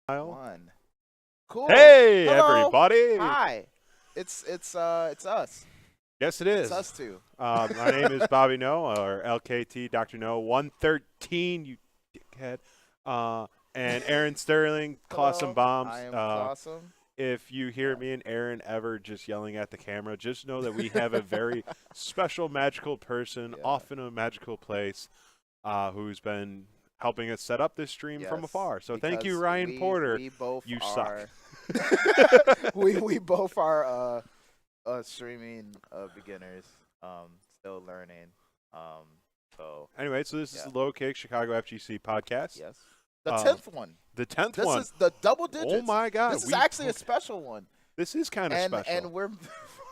One. Cool. Hey, Hello. everybody! Hi. It's us. Yes, it It's is. us two. My name is Bobby Noe, or LKT Dr.Noe 113, you dickhead. And Aaron Sterling, Hello. ClawsomeBombs. I am Clawsome. If you hear me and Aaron ever just yelling at the camera, just know that we have a very special, magical person, Yeah. off in a magical place, who's been helping us set up this stream from Yes, afar. So thank you, because Ryan Porter. We both You are. suck. we both are streaming beginners. Still learning. So Anyway, so this is yeah. the Low Kick Chicago FGC podcast. yes. The 10th one. The 10th This one. is the double digits. Oh my God! This is actually a special one. This is kind of special. And we're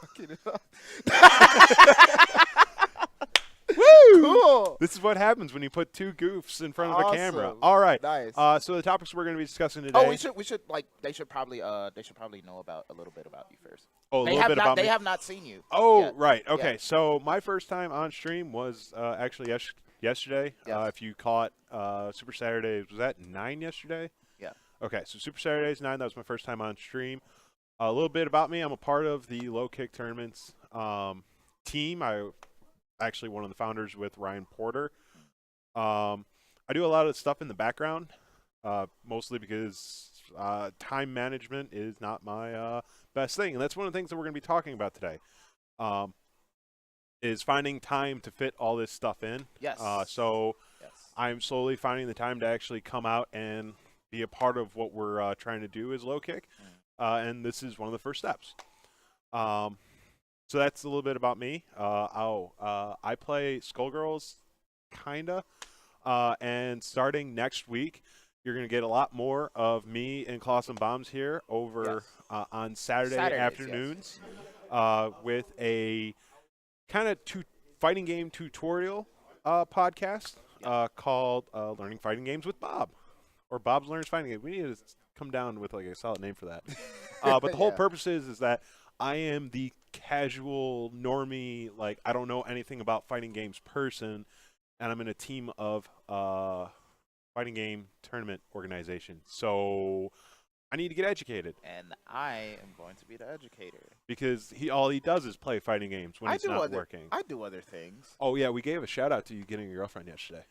fucking it up. Woo! Cool. This is what happens when you put two goofs in front of a camera. Awesome. All right. Nice. So the topics we're going to be discussing today. Oh, we should like they should probably know about a little bit about you first. Oh, a little bit about They me. have not seen you. Oh, yet. right. Okay. Yeah. So my first time on stream was actually yesterday. Yes. If you caught Super Saturdays, was that 9 yesterday? Yeah. Okay. So Super Saturdays 9. That was my first time on stream. A little bit about me. I'm a part of the Low Kick Tournaments team. I actually one of the founders with Ryan Porter. I do a lot of stuff in the background, mostly because time management is not my best thing. And that's one of the things that we're going to be talking about today, is finding time to fit all this stuff in. Yes. So Yes. I'm slowly finding the time to actually come out and be a part of what we're trying to do as Low Kick. And this is one of the first steps. So that's a little bit about me. I play Skullgirls, kinda. And starting next week, you're going to get a lot more of me and ClawsomeBombs here over on Saturdays afternoons with a kind of fighting game tutorial podcast called Learning Fighting Games with Bob, or Bob's Learns Fighting Games. We need to come down with like a solid name for that. But the whole purpose is that I am the casual, normie, like I don't know anything about fighting games person, and I'm in a team of fighting game tournament organization. So I need to get educated. And I am going to be the educator. Because all he does is play fighting games when it's not working. I do other things. Oh, yeah, we gave a shout-out to you getting your girlfriend yesterday.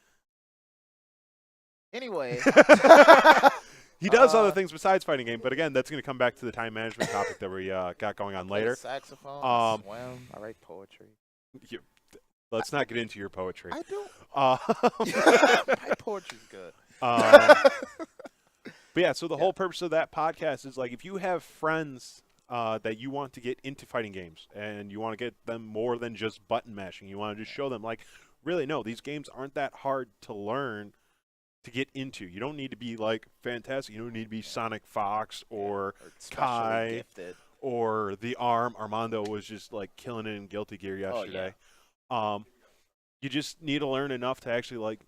Anyway. He does other things besides fighting game, but again, that's going to come back to the time management topic that we got going on later. Saxophone, swim, I write poetry. Let's not get into your poetry. I do. My poetry's good. But yeah, so the whole purpose of that podcast is like if you have friends that you want to get into fighting games and you want to get them more than just button mashing, you want to just show them like, really, no, these games aren't that hard to learn to get into. You don't need to be like fantastic. You don't need to be Sonic Fox or Kai gifted. or the Arm. Armando was just like killing it in Guilty Gear yesterday. You just need to learn enough to actually like,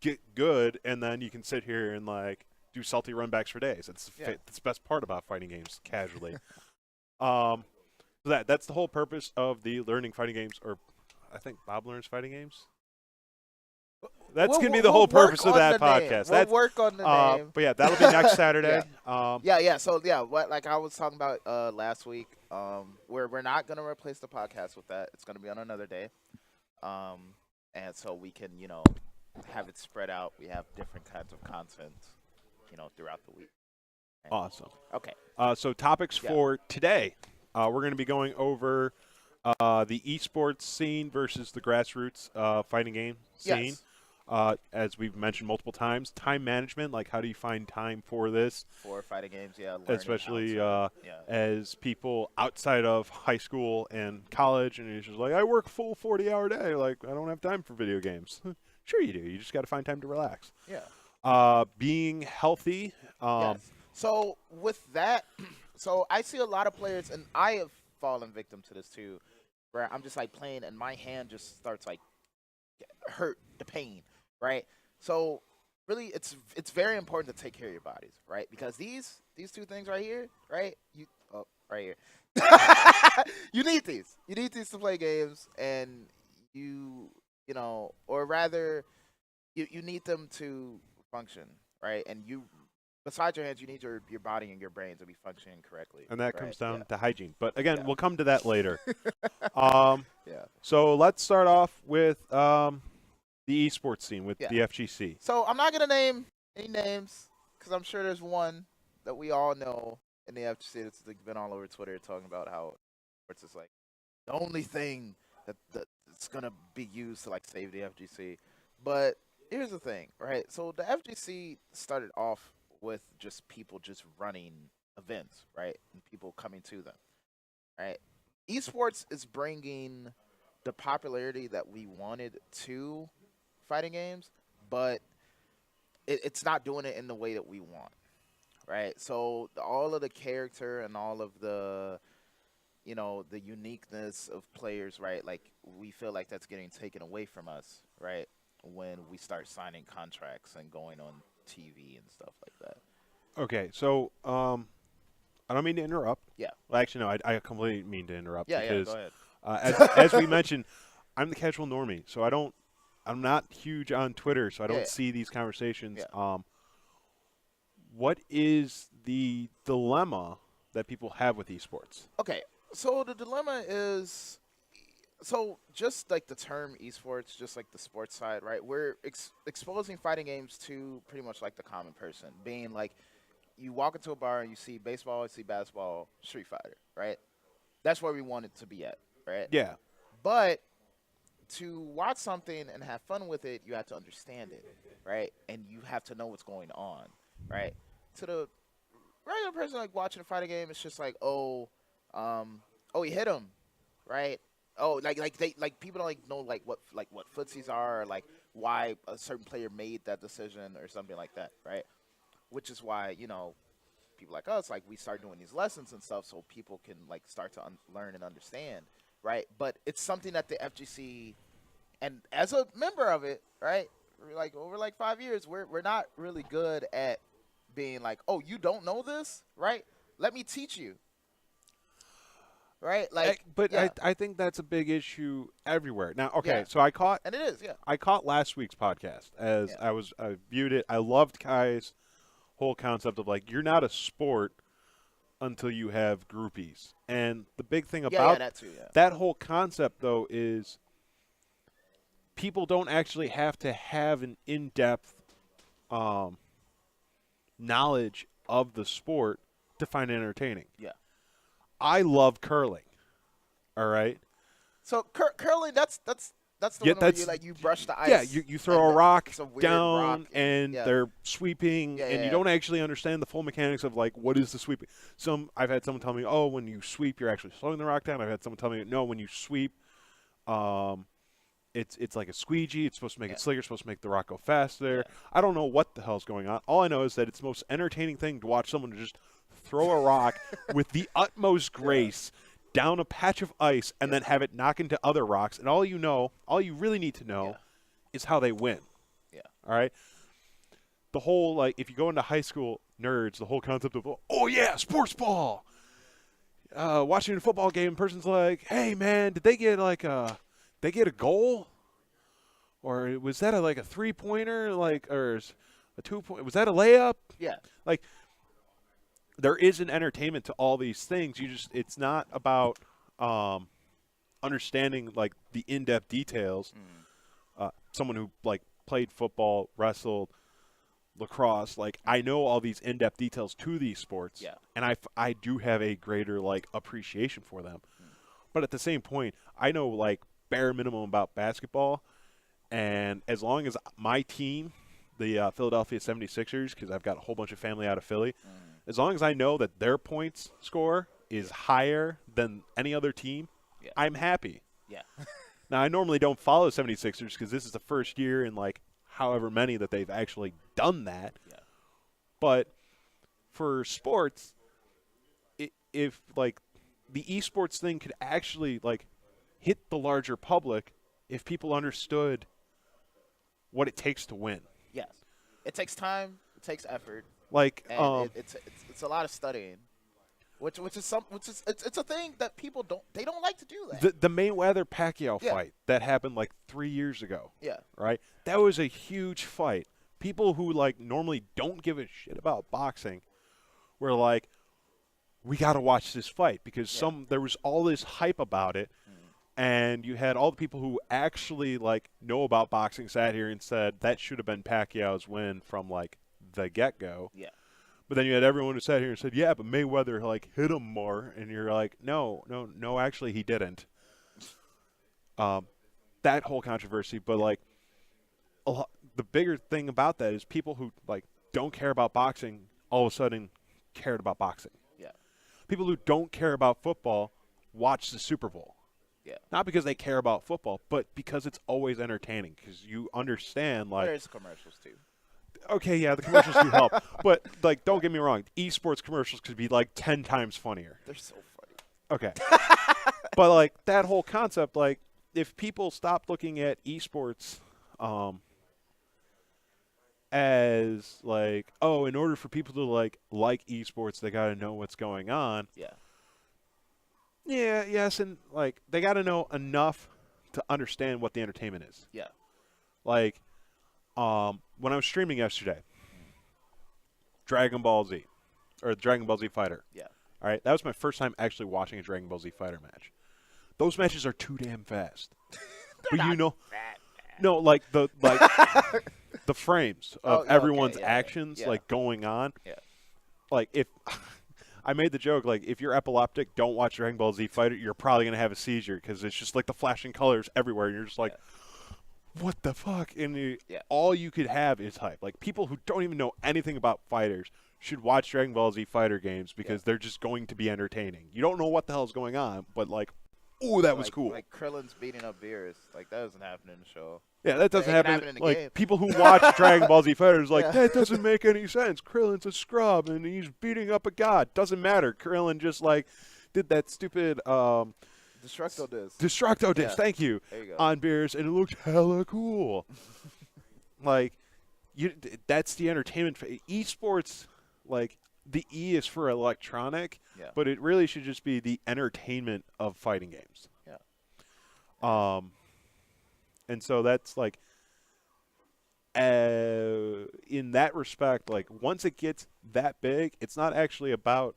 get good, and then you can sit here and like do salty runbacks for days. That's the best part about fighting games casually. So that's the whole purpose of the Learning Fighting Games, or I think Bob Learns Fighting Games. That's going to be the whole purpose of that podcast. We'll work on the name. But yeah, that'll be next Saturday. So what like I was talking about last week, we're not going to replace the podcast with that. It's going to be on another day. And so we can, have it spread out. We have different kinds of content, throughout the week. And awesome. Okay. So topics for today. We're going to be going over the esports scene versus the grassroots fighting game scene. Yes. As we've mentioned multiple times, time management, like how do you find time for this? For fighting games, Especially as people outside of high school and college, and it's just like, I work full 40-hour day. Like, I don't have time for video games. Sure you do. You just got to find time to relax. Yeah. Being healthy. Yes. So with that, so I see a lot of players, and I have fallen victim to this too, where I'm just like playing and my hand just starts like hurt, the pain, right? So really it's very important to take care of your bodies, right? Because these two things right here, right? Right here. You need these. You need these to play games, and or rather you need them to function, right? And besides your hands, you need your body and your brain to be functioning correctly. And that right? comes down to hygiene. But again, Yeah. we'll come to that later. Yeah. So let's start off with the esports scene with Yeah. the FGC. So I'm not gonna name any names because I'm sure there's one that we all know in the FGC that's like, been all over Twitter talking about how it's just like the only thing that's gonna be used to like save the FGC. But here's the thing, right? So the FGC started off with just people just running events, right, and people coming to them, right? Esports is bringing the popularity that we wanted to fighting games, but it's not doing it in the way that we want, right? So all of the character and all of the the uniqueness of players, right? Like we feel like that's getting taken away from us, right? When we start signing contracts and going on TV and stuff like that. Okay, so I don't mean to interrupt. Yeah. Well, actually, no, I completely mean to interrupt Yeah, because go ahead. as we mentioned, I'm the casual normie, so I'm not huge on Twitter, so I don't see these conversations. Yeah. What is the dilemma that people have with esports? Okay, so the dilemma is, so just like the term esports, just like the sports side, right? We're exposing fighting games to pretty much like the common person, being like, you walk into a bar and you see baseball, you see basketball, Street Fighter, right? That's where we want it to be at, right? Yeah. But to watch something and have fun with it, you have to understand it, right? And you have to know what's going on, right? To the regular person like watching a fighting game, it's just like, oh, he hit him, right? Oh, like people don't know what footsies are, or like why a certain player made that decision or something like that, right? Which is why people like us, like we start doing these lessons and stuff so people can like start to learn and understand, right? But it's something that the FGC, and as a member of it, right, like over like 5 years, we're not really good at being like, oh, you don't know this, right? Let me teach you, right? Like, I think that's a big issue everywhere. Now, okay, Yeah. so I caught last week's podcast as I viewed it. I loved Kai's whole concept of like, you're not a sport until you have groupies. And the big thing about that too, that whole concept, though, is people don't actually have to have an in-depth knowledge of the sport to find it entertaining. Yeah. I love curling. All right? So curling, that's the one where you brush the ice. Yeah, you throw a rock down, rock and they're sweeping, and you don't actually understand the full mechanics of, like, what is the sweeping. I've had someone tell me, oh, when you sweep, you're actually slowing the rock down. I've had someone tell me, no, when you sweep, it's like a squeegee. It's supposed to make it slicker. It's supposed to make the rock go faster. Yeah. I don't know what the hell's going on. All I know is that it's the most entertaining thing to watch someone just throw a rock with the utmost grace down a patch of ice and then have it knock into other rocks. And all you really need to know is how they win. Yeah. All right? The whole, like, if you go into high school nerds, the whole concept of, oh, yeah, sports ball. Watching a football game, person's like, hey, man, did they get, like, a goal? Or was that a three-pointer? Or a two-point? Was that a layup? Yeah. Like, there is an entertainment to all these things. It's not about understanding like the in-depth details. Someone who like played football, wrestled, lacrosse, like I know all these in-depth details to these sports, and I do have a greater like appreciation for them. But at the same point, I know like bare minimum about basketball, and as long as my team, the Philadelphia 76ers, because I've got a whole bunch of family out of Philly, as long as I know that their points score is higher than any other team, I'm happy. Yeah. Now, I normally don't follow 76ers because this is the first year in, like, however many that they've actually done that. Yeah. But for sports, if, like, the esports thing could actually, like, hit the larger public if people understood what it takes to win. Yes. It takes time. It takes effort. Like, and it's a lot of studying, which is it's a thing that people don't like to do that. The Mayweather-Pacquiao fight that happened like 3 years ago. Yeah. Right? That was a huge fight. people who like normally don't give a shit about boxing were like, we got to watch this fight because there was all this hype about it. And you had all the people who actually like know about boxing sat here and said that should have been Pacquiao's win from like the get-go. Yeah. But then you had everyone who sat here and said, yeah, but Mayweather like hit him more, and you're like, no, actually he didn't. That whole controversy, but like the bigger thing about that is people who like don't care about boxing all of a sudden cared about boxing. Yeah. People who don't care about football watch the Super Bowl. Yeah. Not because they care about football, but because it's always entertaining. Because you understand, like, there's commercials too. Okay, yeah, the commercials do help, but like, don't get me wrong, esports commercials could be like 10 times funnier. They're so funny. Okay, but like that whole concept, like, if people stopped looking at esports, as like, oh, in order for people to like esports, they got to know what's going on. Yeah. Yeah, yes, and like they got to know enough to understand what the entertainment is. Yeah. Like, when I was streaming yesterday, Dragon Ball Z, or Dragon Ball Z Fighter. Yeah. All right, that was my first time actually watching a Dragon Ball Z Fighter match. Those matches are too damn fast. But you know, no, like the frames of everyone's actions like going on. Yeah. Like if I made the joke, like, if you're epileptic, don't watch Dragon Ball Z Fighter. You're probably going to have a seizure because it's just, like, the flashing colors everywhere. And you're just like, what the fuck? And all you could have is hype. Like, people who don't even know anything about fighters should watch Dragon Ball Z Fighter games because they're just going to be entertaining. You don't know what the hell is going on, but, like, ooh, that was cool. Like Krillin's beating up Beerus. Like, that doesn't happen in the show. Yeah, that doesn't happen in the like game. people who watch Dragon Ball Z Fighters like that doesn't make any sense. Krillin's a scrub and he's beating up a god. Doesn't matter. Krillin just like did that stupid Destructo disc. Destructo disc. Thank you. There you go. On Beerus, and it looked hella cool. Like that's the entertainment. Esports, like the E is for electronic, but it really should just be the entertainment of fighting games. Yeah. And so that's like, in that respect, like once it gets that big, it's not actually about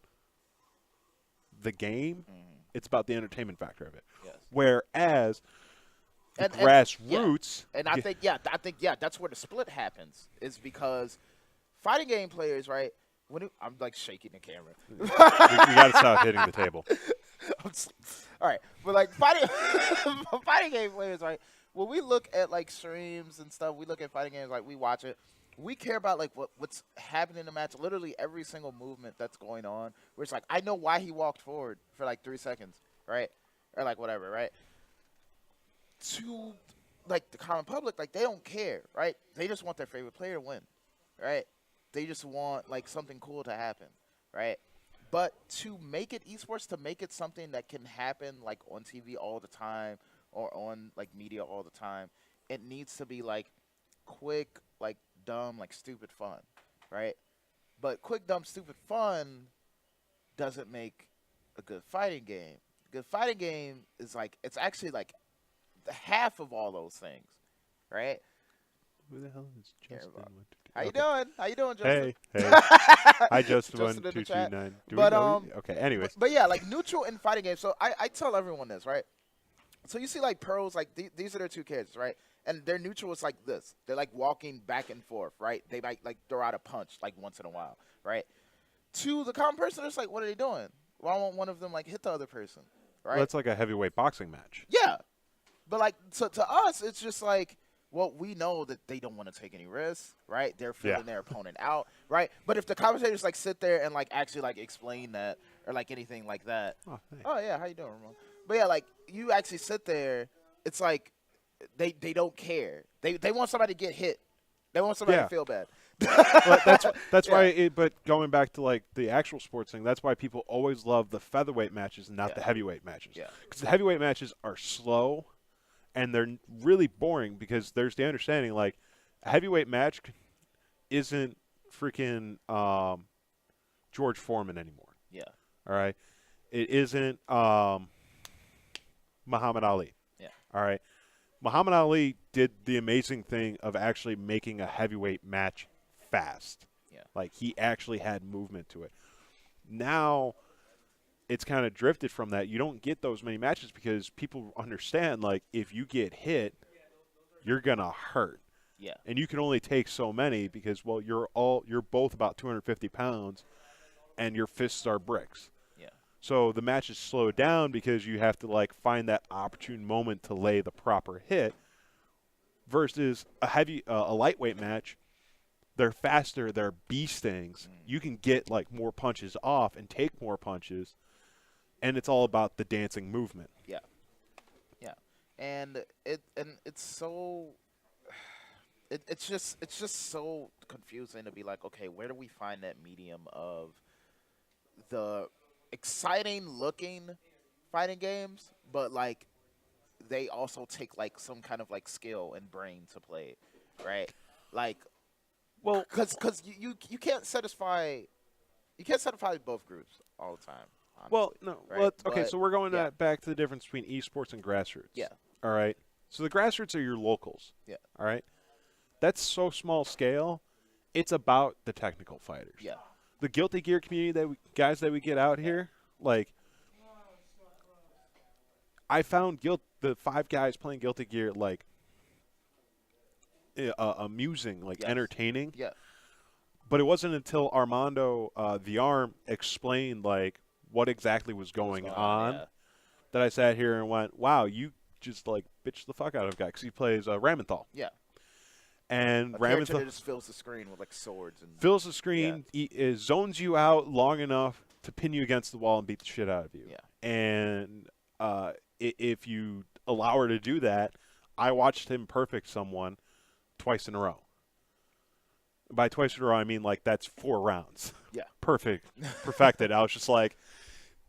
the game; it's about the entertainment factor of it. Yes. Whereas the grassroots, and I think that's where the split happens is because fighting game players, right? I'm like shaking the camera. we got to stop hitting the table. All right, but like fighting game players, right? When we look at like streams and stuff, we look at fighting games, like we watch it. We care about like what's happening in the match. Literally every single movement that's going on. Where it's like I know why he walked forward for like 3 seconds, right? Or like whatever, right? To like the common public, like they don't care, right? They just want their favorite player to win, right? They just want like something cool to happen, right? But to make it esports, to make it something that can happen like on TV all the time or on like media all the time, it needs to be like quick, like dumb, like stupid fun, right? But quick, dumb, stupid fun doesn't make a good fighting game. A good fighting game is like, it's actually like the half of all those things, right? Who the hell is Justin? How you doing? How you doing, Justin? Hey. Hi, Justin1229. Okay, anyways. But yeah, like neutral in fighting games. So I tell everyone this, right? So you see like pros, like these are their two characters, right? And their neutral is like this. They're like walking back and forth, right? They might like throw out a punch like once in a while, right? To the common person, it's like, what are they doing? Why won't one of them like hit the other person, right? Well, that's like a heavyweight boxing match. Yeah. But like so to us, it's just like, well, we know that they don't want to take any risks, right? They're feeling their opponent out, right? But if the commentators like sit there and like actually like explain that or like anything like that, oh yeah, how you doing, Ramon? But yeah, like you actually sit there, it's like they don't care. They want somebody to get hit. They want somebody to feel bad. But that's why. But going back to like the actual sports thing, that's why people always love the featherweight matches and not the heavyweight matches. Yeah. Because the heavyweight matches are slow. And they're really boring because there's the understanding, like, a heavyweight match isn't freaking George Foreman anymore. Yeah. All right? It isn't Muhammad Ali. Yeah. All right? Muhammad Ali did the amazing thing of actually making a heavyweight match fast. Yeah. Like, he actually had movement to it. Now, it's kind of drifted from that. You don't get those many matches because people understand, like, if you get hit, you're going to hurt. Yeah. And you can only take so many because, well, you're both about 250 pounds, and your fists are bricks. Yeah. So the match is slowed down because you have to, like, find that opportune moment to lay the proper hit. Versus a lightweight match, they're faster, they're bee stings. You can get, like, more punches off and take more punches, and it's all about the dancing movement. Yeah. Yeah. And it's so it's just so confusing to be like, okay, where do we find that medium of the exciting looking fighting games, but like they also take like some kind of like skill and brain to play, right? Like, Well, because you can't satisfy both groups all the time. Honestly, well, no. right? Well, okay, But, so we're going yeah. back to the difference between esports and grassroots. Yeah. All right. So the grassroots are your locals. Yeah. All right. That's so small scale. It's about the technical fighters. Yeah. The Guilty Gear community guys that we get out here, like, I found the 5 guys playing Guilty Gear like amusing, like entertaining. Yeah. But it wasn't until Armando the Arm explained like what exactly was going on Yeah. that I sat here and went, "Wow, you just like bitch the fuck out of a guy," because he plays Ramenthal. Yeah. And A character Ramenthal that just fills the screen with like swords and fills the screen, zones you out long enough to pin you against the wall and beat the shit out of you. Yeah. And if you allow her to do that, I watched him perfect someone twice in a row. By twice in a row, I mean like that's 4 rounds. Yeah. Perfected. I was just like,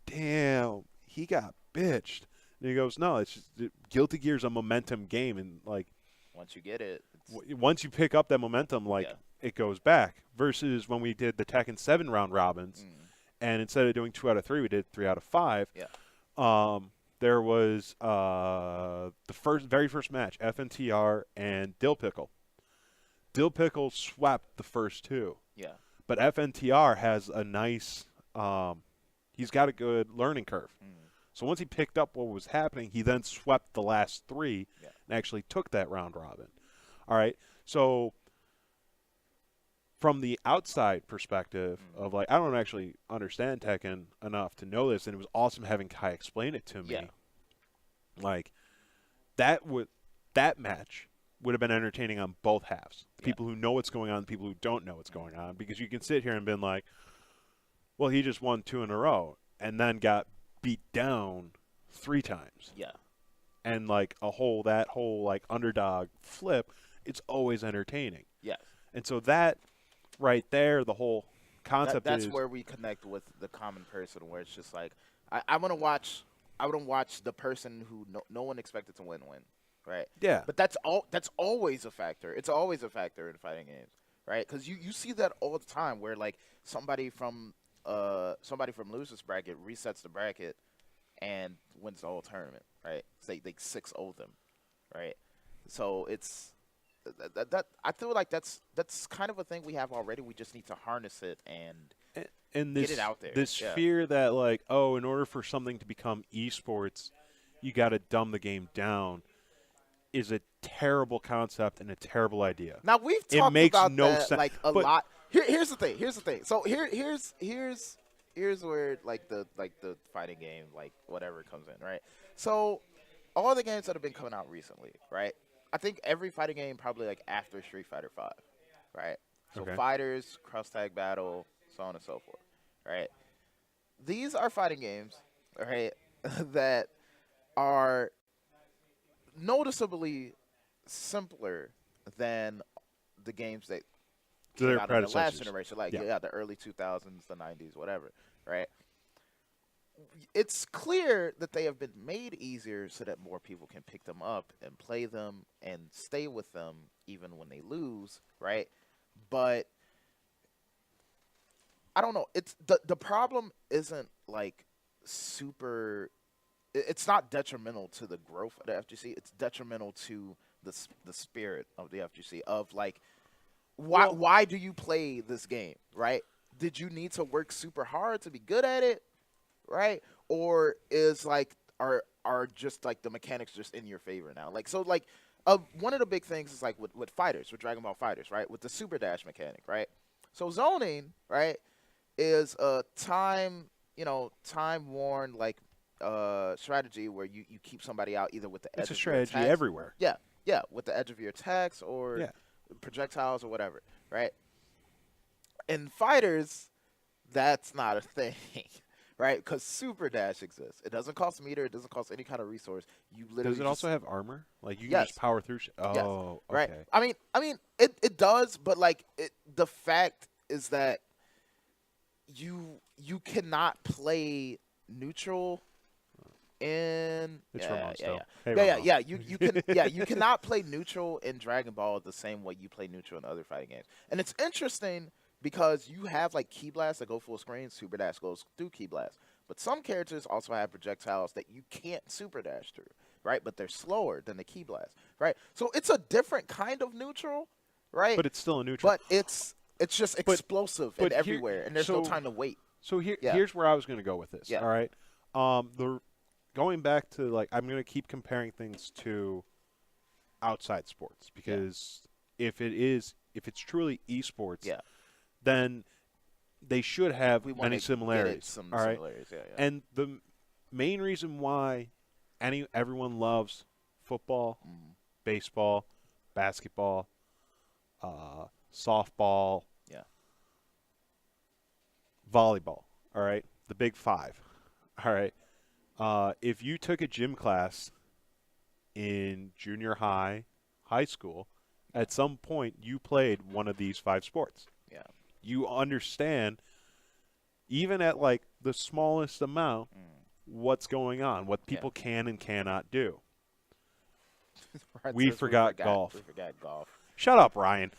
damn, he got bitched. And he goes, no, it's just, Guilty Gear's a momentum game, and like once you get it, once you pick up that momentum, like it goes back. Versus when we did the Tekken 7 round robins, and instead of doing 2 out of 3, we did 3 out of 5. Yeah. There was the very first match, FNTR and Dill Pickle. Dill Pickle swept the first 2. Yeah. But FNTR has a nice he's got a good learning curve. So once he picked up what was happening, he then swept the last 3 and actually took that round robin. All right. So from the outside perspective of like, I don't actually understand Tekken enough to know this, and it was awesome having Kai explain it to me. Yeah. Like that match would have been entertaining on both halves. The people who know what's going on, the people who don't know what's going on, because you can sit here and been like, well, he just won 2 in a row and then got beat down 3 times. Yeah. And like that whole like underdog flip, it's always entertaining. Yes. And so that right there, the whole concept that's is where we connect with the common person, where it's just like I want to watch the person who no one expected to win, right? Yeah. But that's always a factor. It's always a factor in fighting games, right? Because you see that all the time, where like somebody from losers bracket resets the bracket and wins the whole tournament, right? So they 6-0 them, right? So it's that I feel like that's kind of a thing we have already. We just need to harness it and this, get it out there. This fear that like, oh, in order for something to become esports, you got to dumb the game down, is a terrible concept and a terrible idea. Now we've talked makes about no that sense. like a lot. Here's the thing. So here's where like the fighting game like whatever comes in, right? So all the games that have been coming out recently, right? I think every fighting game probably like after Street Fighter 5, right? So Fighters, Cross Tag Battle, so on and so forth, right? These are fighting games, right, that are noticeably simpler than the games that came out in the last generation, like the early 2000s, the 90s, whatever, right? It's clear that they have been made easier so that more people can pick them up and play them and stay with them even when they lose, right? But I don't know. It's the problem isn't like super. It's not detrimental to the growth of the FGC. It's detrimental to the spirit of the FGC of like why do you play this game, right? Did you need to work super hard to be good at it, right? Or is like are just like the mechanics just in your favor now? Like so like one of the big things is like with fighters, with Dragon Ball Fighters, right? With the super dash mechanic, right? So zoning, right, is a time worn like strategy where you keep somebody out either with the edge It's a of your strategy attacks. everywhere. Yeah, with the edge of your attacks or Yeah. projectiles or whatever, right? In fighters, that's not a thing, right? Because super dash exists. It doesn't cost meter. It doesn't cost any kind of resource. You literally Does it also have armor? Like you can Yes. just power through. Yes, Oh, right. okay. I mean, it does, but like the fact is that you cannot play neutral in It's yeah, Ramon yeah, still. yeah. Hey, Yeah, Ramon. yeah, yeah. You can you cannot play neutral in Dragon Ball the same way you play neutral in other fighting games. And it's interesting because you have like key blasts that go full screen, super dash goes through key blast. But some characters also have projectiles that you can't super dash through, right? But they're slower than the key blast, right? So it's a different kind of neutral, right? But it's still a neutral. But it's just explosive but and here- everywhere, and there's no so- time to wait. So Yeah. here's where I was going to go with this. Yeah. All right. The going back to like I'm going to keep comparing things to outside sports because if it's truly esports, Yeah. then they should have We want many to similarities. some all right. similarities. Yeah, yeah. And the main reason why everyone loves football, baseball, basketball, softball, Yeah. volleyball, all right? The big five, all right? If you took a gym class in junior high, high school, at some point you played one of these five sports. Yeah. You understand, even at like the smallest amount, what's going on, what people can and cannot do. Right, We so forgot golf. We forgot golf. Shut up, Ryan.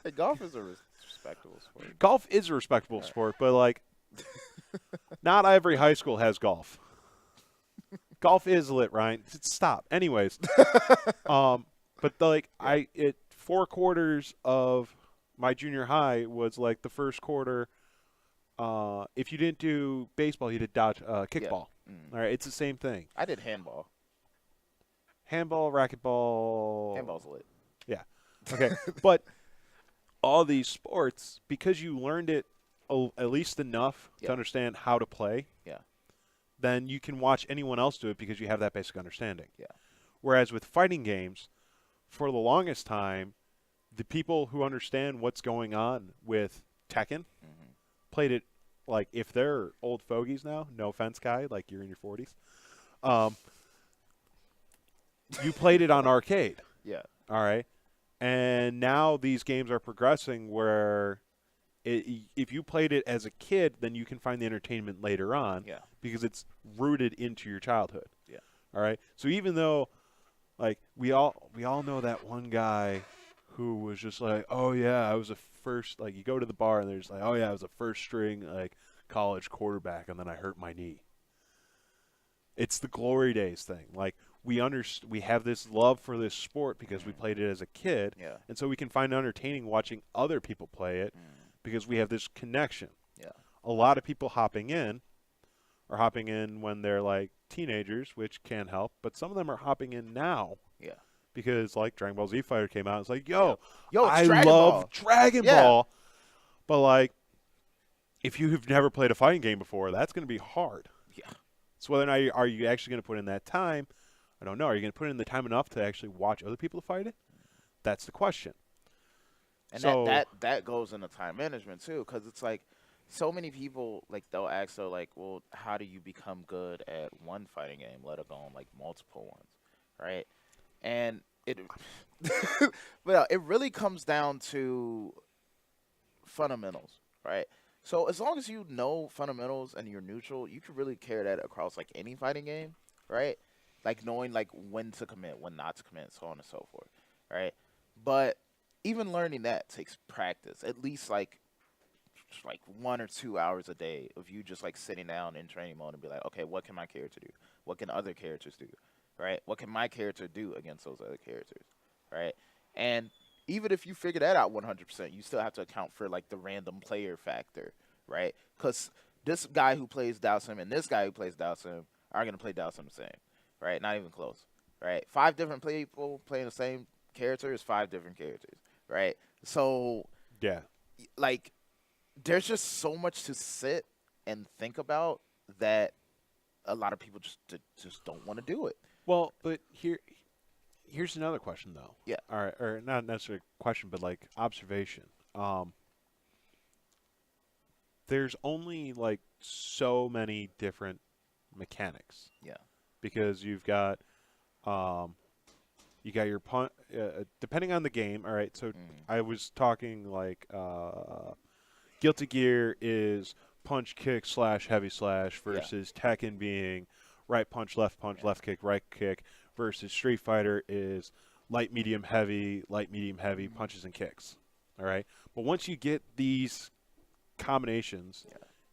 Hey, golf is a respectable sport. Golf is a respectable sport, but like, not every high school has golf. Golf is lit, Ryan. Stop. Anyways, but like it 4 quarters of my junior high was like the first quarter. If you didn't do baseball, you did dodge kickball. All right, it's the same thing. I did handball. Handball, racquetball. Handball's lit. Yeah. Okay, but all these sports, because you learned it at least enough to understand how to play. Yeah. Then you can watch anyone else do it because you have that basic understanding. Yeah. Whereas with fighting games, for the longest time, the people who understand what's going on with Tekken played it like if they're old fogies now, no offense, Kai, like you're in your 40s. You played it on arcade. Yeah. All right. And now these games are progressing where if you played it as a kid, then you can find the entertainment later on because it's rooted into your childhood. Yeah. All right. So even though, like, we all know that one guy who was just like, oh yeah, I was a first. Like, you go to the bar and there's like, oh yeah, I was a first string like college quarterback, and then I hurt my knee. It's the glory days thing. Like, we have this love for this sport because we played it as a kid, and so we can find entertaining watching other people play it because we have this connection. Yeah. A lot of people hopping in are hopping in when they're like teenagers, which can help, but some of them are hopping in now. Yeah. Because like Dragon Ball Z Fighter came out, it's like, yo, it's I Dragon love Ball. Dragon Ball, but like, if you've never played a fighting game before, that's going to be hard. Yeah. So whether or not are you actually going to put in that time, I don't know. Are you going to put in the time enough to actually watch other people fight it? That's the question. And so, that goes into time management too, because it's like so many people like they'll ask, so like, well, how do you become good at one fighting game, let alone like multiple ones, right? And it, well, it really comes down to fundamentals, right? So as long as you know fundamentals and you're neutral, you can really carry that across like any fighting game, right? Like knowing like when to commit, when not to commit, so on and so forth, right? But even learning that takes practice, at least like 1 or 2 hours a day of you just like sitting down in training mode and be like, okay, what can my character do? What can other characters do? right? What can my character do against those other characters, right? And even if you figure that out 100%, you still have to account for like the random player factor, right? Because this guy who plays Dowsim and this guy who plays Dowsim are gonna play Dowsim the same, right? Not even close, right? 5 different people playing the same character is 5 different characters, right? So Yeah. like there's just so much to sit and think about that a lot of people just don't want to do it. Well, but here's another question though. Yeah. All right, or not necessarily a question, but like observation. There's only like so many different mechanics. Yeah. Because you've got your punt. Depending on the game. All right. So I was talking like Guilty Gear is punch kick slash heavy slash versus Tekken being right punch, left kick, right kick versus Street Fighter is light medium heavy punches and kicks. All right. But once you get these combinations,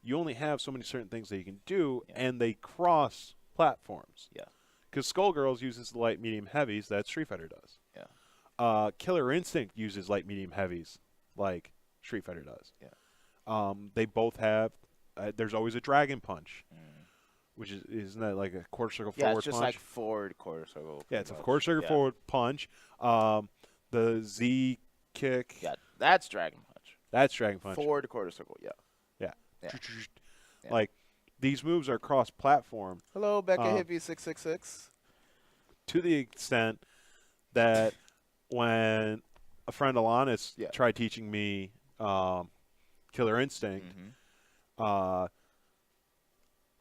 you only have so many certain things that you can do, and they cross platforms. Yeah. Because Skullgirls uses the light, medium, heavies that Street Fighter does. Yeah. Killer Instinct uses light, medium, heavies like Street Fighter does. Yeah. They both have. There's always a Dragon Punch, which isn't that like a quarter circle forward punch? Yeah, it's just like forward quarter circle. Yeah, it's a quarter circle forward punch. The Z kick. Yeah, that's Dragon Punch. That's Dragon Punch. Forward quarter circle. Yeah. Yeah. Yeah. Like these moves are cross-platform. Hello, Becca Hippie 666. To the extent that when a friend Alanis tried teaching me Killer Instinct,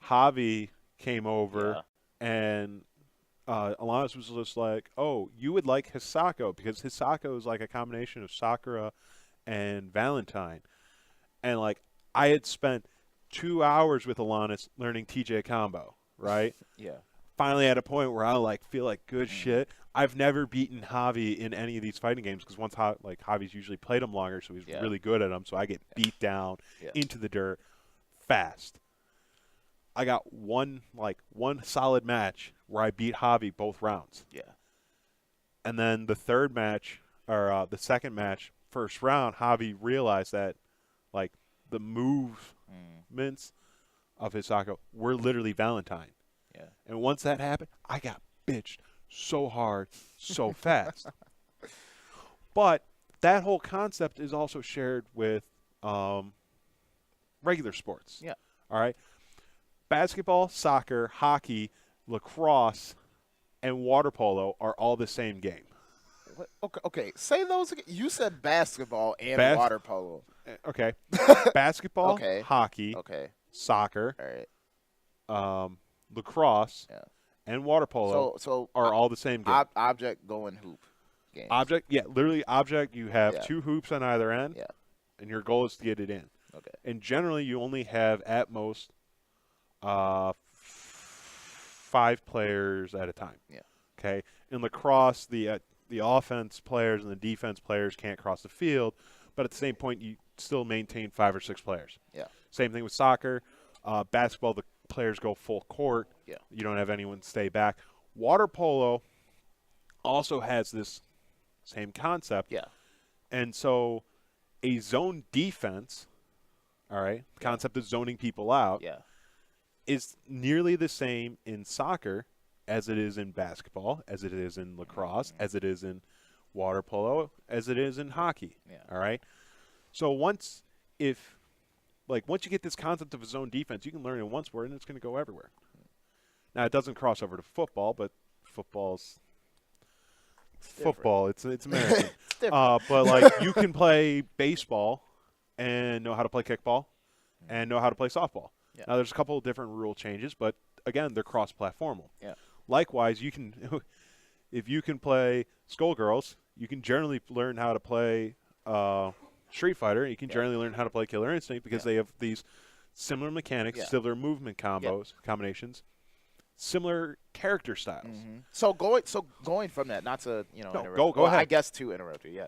Javi came over and Alanis was just like, "Oh, you would like Hisako because Hisako is like a combination of Sakura and Valentine," and like I had spent 2 hours with Alanis learning TJ combo, right? Yeah. Finally at a point where I like feel like good shit. I've never beaten Javi in any of these fighting games because once Javi's usually played them longer, so he's really good at them. So I get beat down into the dirt fast. I got one solid match where I beat Javi both rounds. Yeah. And then the third match or the second match, first round, Javi realized that like the movements of Hisako were literally Valentine. Yeah. And once that happened, I got bitched so hard, so fast. But that whole concept is also shared with regular sports. Yeah. All right. Basketball, soccer, hockey, lacrosse, and water polo are all the same game. What? Okay. Say those again. You said basketball and water polo. Okay. Basketball, hockey, soccer, all right. Lacrosse, and water polo are all the same game. Object, go, and hoop games. Object, literally object. You have 2 hoops on either end, and your goal is to get it in. Okay. And generally, you only have at most 5 players at a time. Yeah. Okay. In lacrosse, the offense players and the defense players can't cross the field, but at the same point, you still maintain 5 or 6 players. Yeah. Same thing with soccer. Basketball, the players go full court. Yeah. You don't have anyone stay back. Water polo also has this same concept. Yeah. And so a zone defense, all right, the concept of zoning people out, is nearly the same in soccer as it is in basketball, as it is in lacrosse, as it is in water polo, as it is in hockey. Yeah. All right. So once you get this concept of a zone defense, you can learn it in one sport and it's going to go everywhere. Now it doesn't cross over to football, but football's football. It's American. It's but like you can play baseball and know how to play kickball and know how to play softball. Yeah. Now there's a couple of different rule changes, but again, they're cross-platformal. Yeah. Likewise, you can if you can play Skullgirls, you can generally learn how to play Street Fighter. You can generally learn how to play Killer Instinct because they have these similar mechanics, similar movement combinations, similar character styles. Mm-hmm. So going from that, not to interrupt. Go ahead. I guess to interrupt you.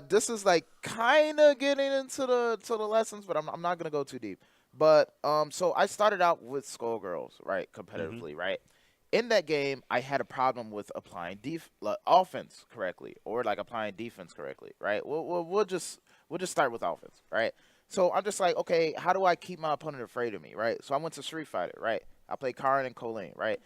This is like kind of getting into the lessons, but I'm not gonna go too deep. But so I started out with Skullgirls, right, Hmm. competitively, right. In that game, I had a problem with applying offense correctly, or like applying defense correctly, right. We'll just start with offense, right. So I'm just like, okay, how do I keep my opponent afraid of me, right? So I went to Street Fighter, right. I played Karin and Colleen, right.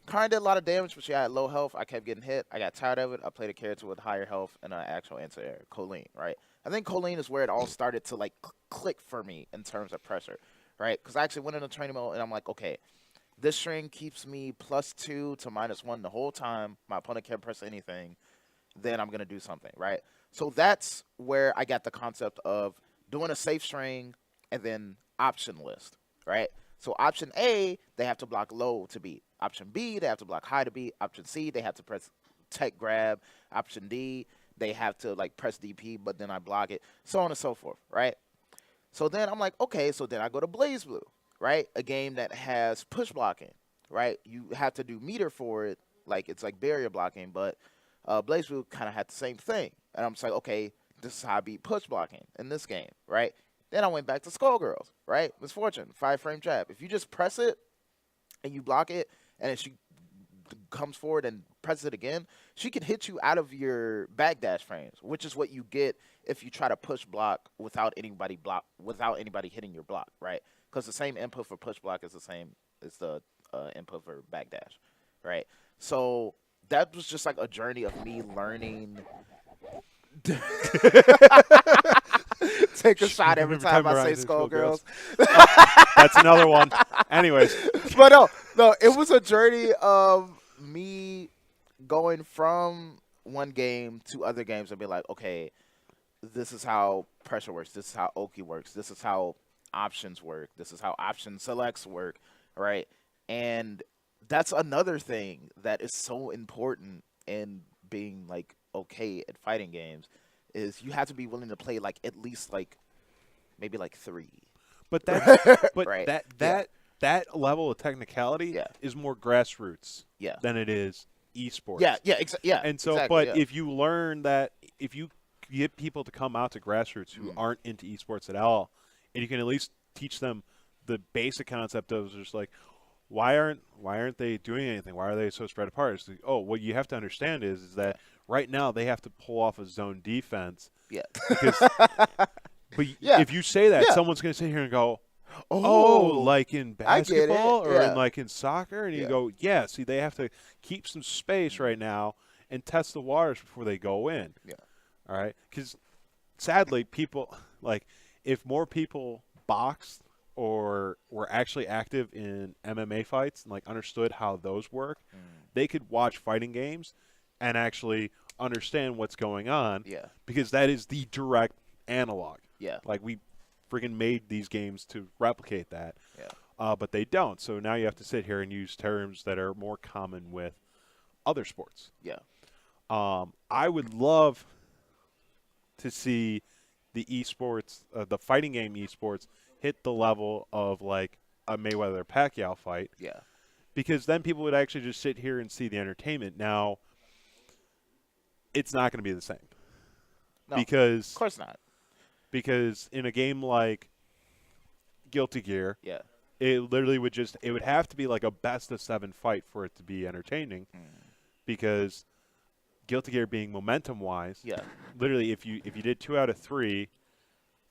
Karin did a lot of damage, but she had low health. I kept getting hit. I got tired of it. I played a character with higher health and an actual answer, Colleen, right. I think Colleen is where it all started to like click for me in terms of pressure, right? Because I actually went into training mode and I'm like, okay, this string keeps me +2 to -1 the whole time. My opponent can't press anything. Then I'm gonna do something, right? So that's where I got the concept of doing a safe string and then option list, right? So option A, they have to block low to beat. Option B, they have to block high to beat. Option C, they have to press tech grab. Option D, they have to like press DP, but then I block it, so on and so forth, right? So then I'm like, okay, so then I go to Blaze Blue, right? A game that has push blocking, right? You have to do meter for it, like it's like barrier blocking, but Blaze Blue kind of had the same thing. And I'm just like, okay, this is how I beat push blocking in this game, right? Then I went back to Skullgirls, right? Misfortune, 5-frame jab. If you just press it and you block it, and then she comes forward and presses it again, she can hit you out of your backdash frames, which is what you get if you try to push block without anybody hitting your block, right? Because the same input for push block is the same as the input for backdash, right? So that was just like a journey of me learning. Take a shot every Every time time I we're say on Schoolgirls. Skullgirls. Oh, that's another one. Anyways, But no, it was a journey of me going from one game to other games and be like, okay, this is how pressure works. This is how Oki works. This is how options work. This is how option selects work, right? And that's another thing that is so important in being like okay at fighting games is you have to be willing to play like at least like maybe like three, but that's but right? that Yeah, that that level of technicality yeah, is more grassroots yeah, than it is yeah, esports. yeah, And so, exactly, but yeah. if you learn that, if you get people to come out to grassroots who Mm, aren't into esports at all, and you can at least teach them the basic concept of just like, why aren't they doing anything? Why are they so spread apart? It's like, oh, what you have to understand is yeah, that right now they have to pull off a zone defense yeah, because, but yeah, if you say that, yeah. someone's going to sit here and go, oh, Oh, like in I get it. basketball or in Yeah, like in soccer, and you yeah, go, yeah. See, they have to keep some space mm, right now and test the waters before they go in. yeah, All right, because sadly, people like if more people boxed or were actually active in MMA fights and like understood how those work, mm, they could watch fighting games and actually understand what's going on yeah, because that is the direct analog. yeah, Like we freaking made these games to replicate that, yeah, but they don't. So now you have to sit here and use terms that are more common with other sports. yeah, I would love to see the esports, the fighting game esports, hit the level of like a Mayweather Pacquiao fight, yeah. because then people would actually just sit here and see the entertainment. Now, it's not going to be the same No, of because course not. in a game like Guilty Gear, Yeah, it literally would have to be like a best of 7 fight for it to be entertaining mm, because Guilty Gear being momentum wise, yeah. literally if you did 2 out of 3,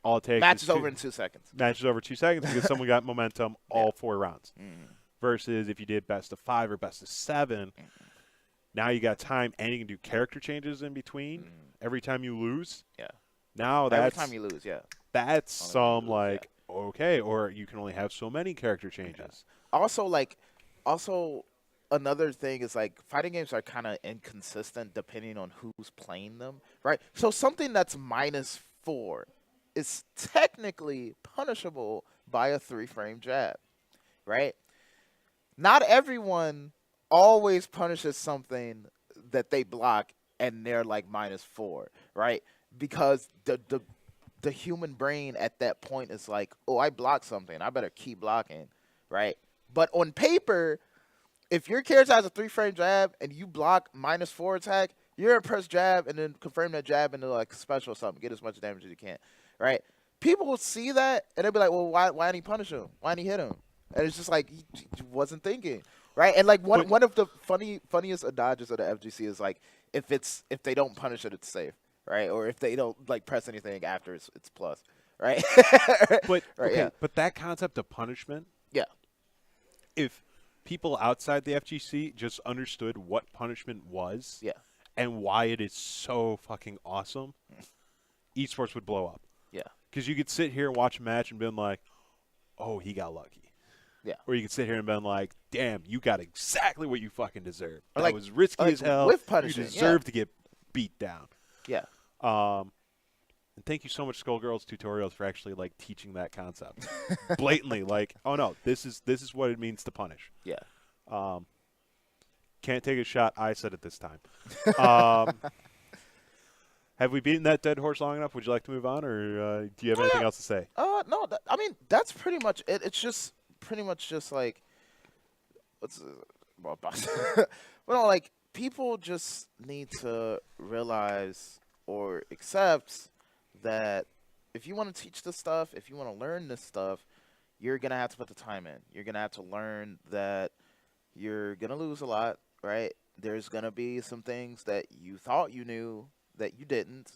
all it takes Match is is over in 2 seconds. matches over 2 seconds because someone got momentum Yeah. all 4 rounds. Mm, Versus if you did best of 5 or best of 7, mm, now you got time and you can do character changes in between mm, every time you lose. yeah. Now Every that's time you lose, yeah. that's Only when you some lose, yeah. like okay, or you can only have so many character Yeah. changes. Also, like, also another thing is like fighting games are kind of inconsistent depending on who's playing them, right? So something that's -4 is technically punishable by a 3-frame jab, right? Not everyone always punishes something that they block and they're like -4, right? Because the human brain at that point is like, oh, I blocked something, I better keep blocking, right? But on paper, if your character has a 3-frame jab and you block -4 attack, you're gonna press jab and then confirm that jab into like special or something, get as much damage as you can, right? people will see that and they'll be like, well, why didn't he punish him? Why didn't he hit him? And it's just like he wasn't thinking, right? And like one of the funniest dodges of the FGC is like if they don't punish it, it's safe, right? Or if they don't like press anything after, it's plus, right? But right, okay, yeah. but that concept of punishment, Yeah. if people outside the FGC just understood what punishment was, Yeah. and why it is so fucking awesome, esports would blow up. Yeah. Because you could sit here and watch a match and be like, oh, he got lucky. Yeah. Or you could sit here and be like, damn, you got exactly what you fucking deserve. Or That like- was risky like as hell. with You punishment, deserve to get beat down. Yeah. And thank you so much, Skullgirls Tutorials, for actually like teaching that concept blatantly. Like, oh no, this is what it means to punish. Yeah. Can't take a shot. I said it this time. Have we beaten that dead horse long enough? Would you like to move on, or do you have anything else to say? No, I mean that's pretty much it. It's just pretty much just like well, no, like people just need to realize or accept that if you want to teach this stuff, if you want to learn this stuff, you're gonna have to put the time in. You're gonna have to learn that you're gonna lose a lot, right? There's gonna be some things that you thought you knew that you didn't,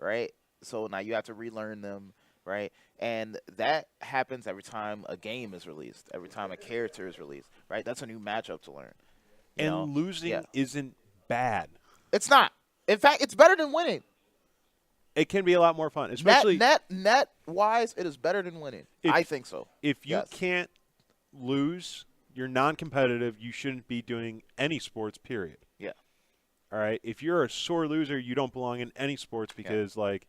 right? So now you have to relearn them, right? And that happens every time a game is released, every time a character is released, right? That's a new matchup to learn. You know? Losing isn't bad. It's not. In fact, it's better than winning. It can be a lot more fun, especially net wise. It is better than winning. I think so. If you can't lose, you're non-competitive. You shouldn't be doing any sports. Period. Yeah. All right. If you're a sore loser, you don't belong in any sports because, like,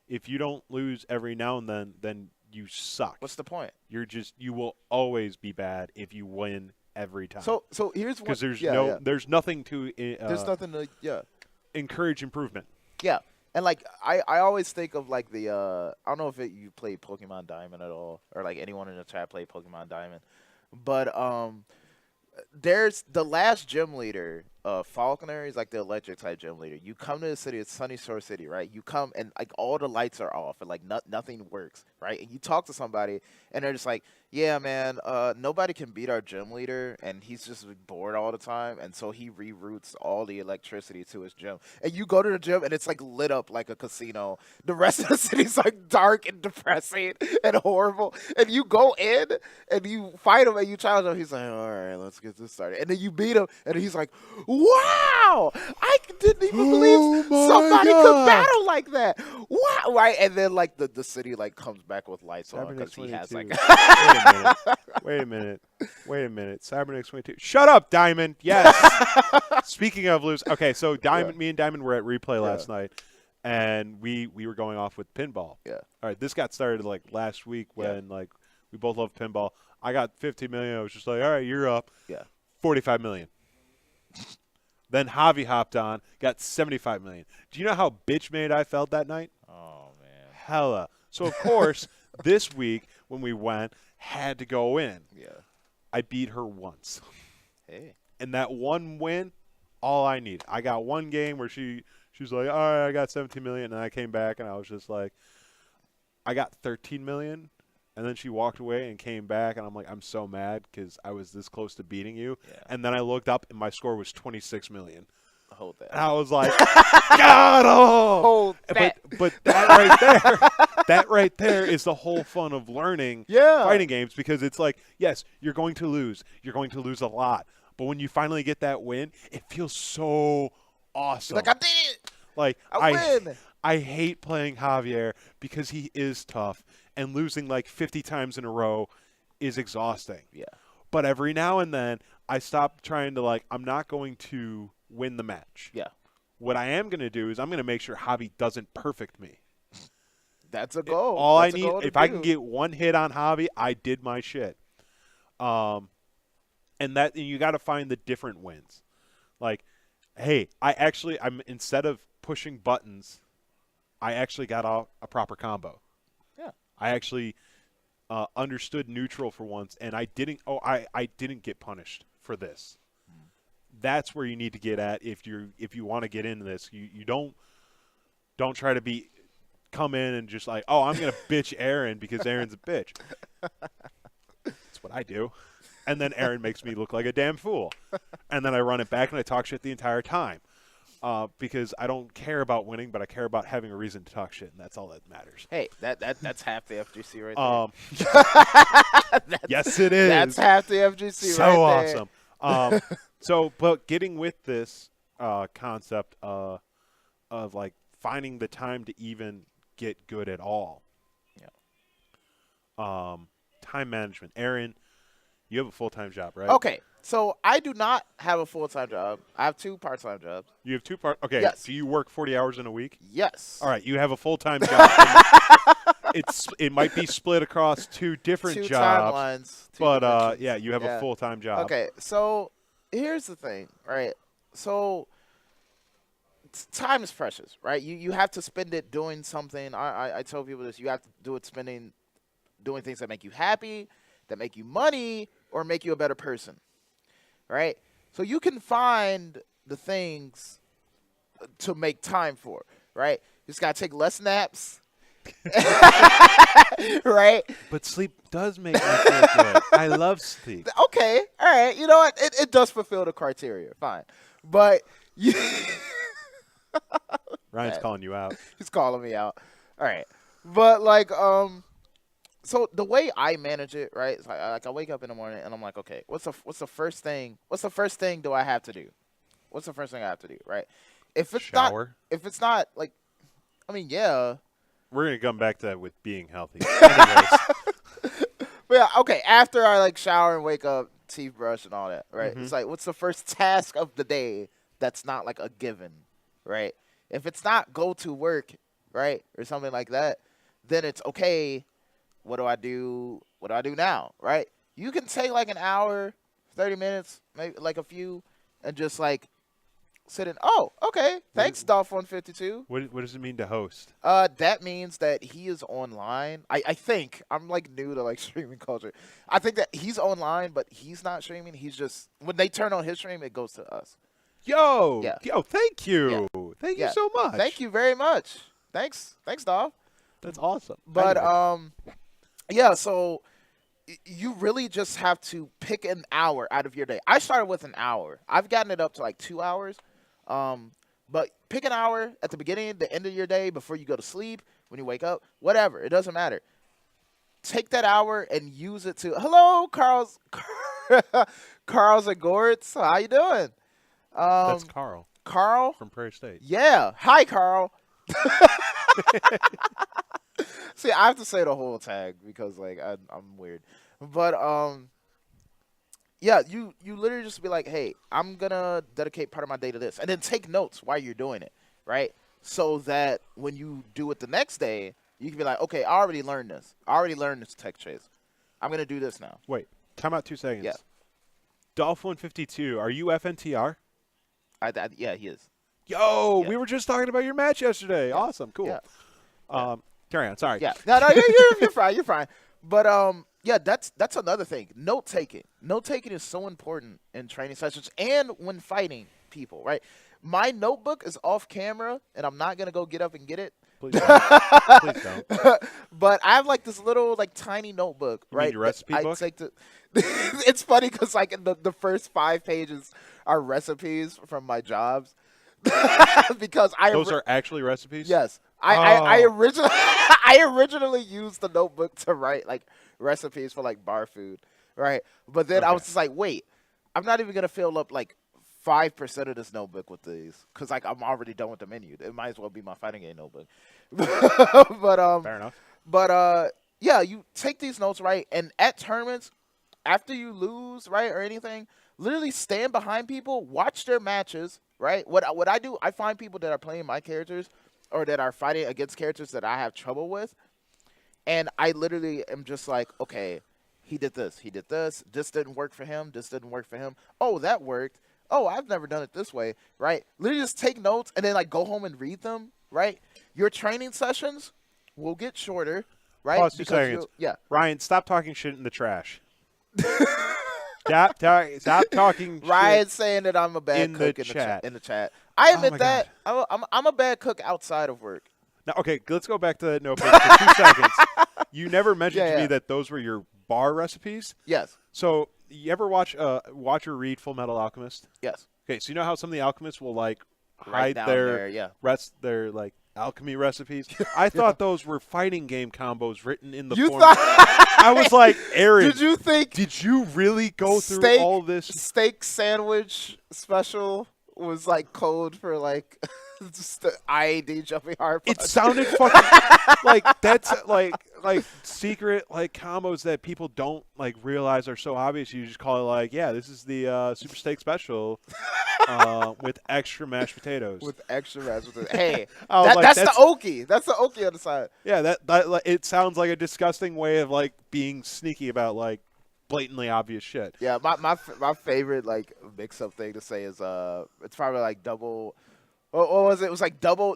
if you don't lose every now and then you suck. What's the point? You will always be bad if you win every time. So here's what. Because there's there's nothing to there's nothing to encourage improvement. Yeah. And like I always think of like the I don't know if you play Pokemon Diamond at all or like anyone in the chat play Pokemon Diamond, but there's the last gym leader, Falconer is like the electric type gym leader. You come to the city, it's Sunny Shore City, right? You come and like all the lights are off and like nothing works, right? And you talk to somebody and they're just like, yeah, man, nobody can beat our gym leader and he's just bored all the time. And so he reroutes all the electricity to his gym. And you go to the gym and it's like lit up like a casino. The rest of the city's like dark and depressing and horrible. And you go in and you fight him and you challenge him. He's like, all right, let's get this started. And then you beat him and he's like, wow, I didn't even believe somebody could battle like that. Wow, right? And then like the city like comes back with lights on because he has like Wait a minute. Cybernex 22. Shut up, Diamond. Yes. Speaking of lose. Okay, so me and Diamond were at replay last night, and we were going off with pinball. Yeah. All right, this got started like last week when like we both love pinball. I got 50 million. I was just like, all right, you're up. Yeah. 45 million. Then Javi hopped on, got 75 million. Do you know how bitch made I felt that night? Oh man. Hella. So of course, this week when we went, had to go in. Yeah. I beat her once. Hey. And that one win, all I need. I got one game where she's like, all right, I got 17 million, and I came back and I was just like, I got 13 million. And then she walked away and came back, and I'm like, I'm so mad because I was this close to beating you. Yeah. And then I looked up, and my score was 26 million. Hold that. And I was like, got him! Hold that. But that right there is the whole fun of learning fighting games because it's like, yes, you're going to lose. You're going to lose a lot. But when you finally get that win, it feels so awesome. Like I did it. Like I win. I hate playing Javier because he is tough, and losing like 50 times in a row is exhausting. Yeah. But every now and then, I stop trying to like, I'm not going to win the match. Yeah. What I am going to do is I'm going to make sure Javi doesn't perfect me. That's a goal. All That's I a need, goal to if I do. can get one hit on Javi, I did my shit. And you got to find the different wins. Like, hey, I'm instead of pushing buttons, I actually got a proper combo. Yeah. I actually understood neutral for once, and I didn't get punished for this. That's where you need to get at if you want to get into this. You don't try to be come in and just like, oh, I'm going to bitch Aaron because Aaron's a bitch. That's what I do. And then Aaron makes me look like a damn fool. And then I run it back and I talk shit the entire time. Because I don't care about winning, but I care about having a reason to talk shit, and that's all that matters. Hey, that's half the FGC right there. Yes, it is. That's half the FGC so right there. awesome. But getting with this concept of like finding the time to even get good at all. Yeah. Time management. Aaron, you have a full-time job, right? Okay. So I do not have a full-time job. I have 2 part-time jobs. You have 2 Okay. Yes. Do you work 40 hours in a week? Yes. All right. You have a full-time job. It might be split across 2 different 2 jobs. timelines. 2 But dimensions. yeah, you have a full-time job. Okay. So here's the thing, right? So time is precious, right? You have to spend it doing something. I tell people this. You have to do it doing things that make you happy, that make you money, or make you a better person. Right? So you can find the things to make time for, right? You just got to take less naps. Right? But sleep does make me feel good. I love sleep. Okay. All right. You know what? It does fulfill the criteria. Fine. But you Ryan's calling you out. he's calling me out. All right. But like so the way I manage it, right? Is I wake up in the morning and I'm like, okay, what's the first thing? What's the first thing do I have to do? What's the first thing I have to do, right? If it's Shower. not like, I mean, yeah. We're gonna come back to that with being healthy. Anyways, But yeah, okay. After I like shower and wake up, teeth brush and all that, right? Mm-hmm. It's like, what's the first task of the day that's not like a given, right? If it's not go to work, right, or something like that, then it's okay. What do I do? What do I do now? Right? You can take like an hour, 30 minutes, maybe like a few, and just like sit in. Oh, okay. Thanks, Dolph152. what does it mean to host? That means that he is online. I think I'm like new to like streaming culture. I think that he's online, but he's not streaming. He's just when they turn on his stream, it goes to us. Yo, Yeah. thank you, thank you Yeah. so much. Thank you very much. Thanks, Dolph. That's awesome. But Anyway. yeah. So you really just have to pick an hour out of your day. I started with an hour. I've gotten it up to like 2 hours. But pick an hour at the beginning, the end of your day, before you go to sleep, when you wake up, whatever. It doesn't matter. Take that hour and use it to. Hello, Carl's and Gords. How you doing? That's Carl Carl from Prairie State. Yeah. Hi, Carl. See, I have to say the whole tag because like I'm weird. But yeah, you literally just be like, hey, I'm gonna dedicate part of my day to this, and then take notes while you're doing it, right? So that when you do it the next day, you can be like, okay, I already learned this. I already learned this tech chase. I'm gonna do this now. Wait, time out 2 seconds. Yeah. Dolph152, are you FNTR? Yeah, he is. Yo, Yeah. we were just talking about your match yesterday. Yeah. Awesome, cool. Yeah. Carry on. Sorry. Yeah. No, you're fine. You're fine. But yeah, that's another thing. Note taking. Note taking is so important in training sessions and when fighting people, right? My notebook is off camera, and I'm not gonna go get up and get it. Please don't. Please don't. But I have like this little like tiny notebook, You right? mean your recipe that I book? take to it's funny because like in the first 5 pages are recipes from my jobs. Because Those are actually recipes? yes. I originally I originally used the notebook to write like recipes for like bar food, right? But then I was just like, wait, I'm not even gonna fill up like 5% of this notebook with these because like I'm already done with the menu. It might as well be my fighting game notebook. But Fair enough. But yeah, you take these notes, right? And at tournaments, after you lose, right, or anything, literally stand behind people, watch their matches, right? What I do, I find people that are playing my characters or that are fighting against characters that I have trouble with, and I literally am just like, okay, he did this, this didn't work for him, this didn't work for him. Oh, that worked. Oh, I've never done it this way, right? Literally just take notes and then like go home and read them, right? Your training sessions will get shorter, right? Pause 2 seconds. Yeah. Ryan, stop talking shit in the trash. Stop talking Ryan's shit. saying that I'm a bad in cook the in chat. the chat. I admit my that. I'm a bad cook outside of work. Now, okay, let's go back to that notebook for 2 seconds. You never mentioned to Yeah. me that those were your bar recipes. Yes. So you ever watch or read Full Metal Alchemist? Yes. Okay, so you know how some of the alchemists will like Right hide down their there, yeah. their like alchemy recipes? I thought those were fighting game combos written in the You form. thought I was like, Aaron, Did you think did you really go through steak, all this? steak sandwich special was like code for like just the IAD jumping hard It punch? sounded fucking like that's like secret like combos that people don't like realize are so obvious. You just call it like, yeah, this is the super steak special with extra mashed potatoes. with extra mashed potatoes. Hey, I was like, that's the Oki. That's the Oki on the side. Yeah, that like, it sounds like a disgusting way of like being sneaky about like blatantly obvious shit. Yeah, my favorite like mix up thing to say is it's probably like double. What was it? It was like double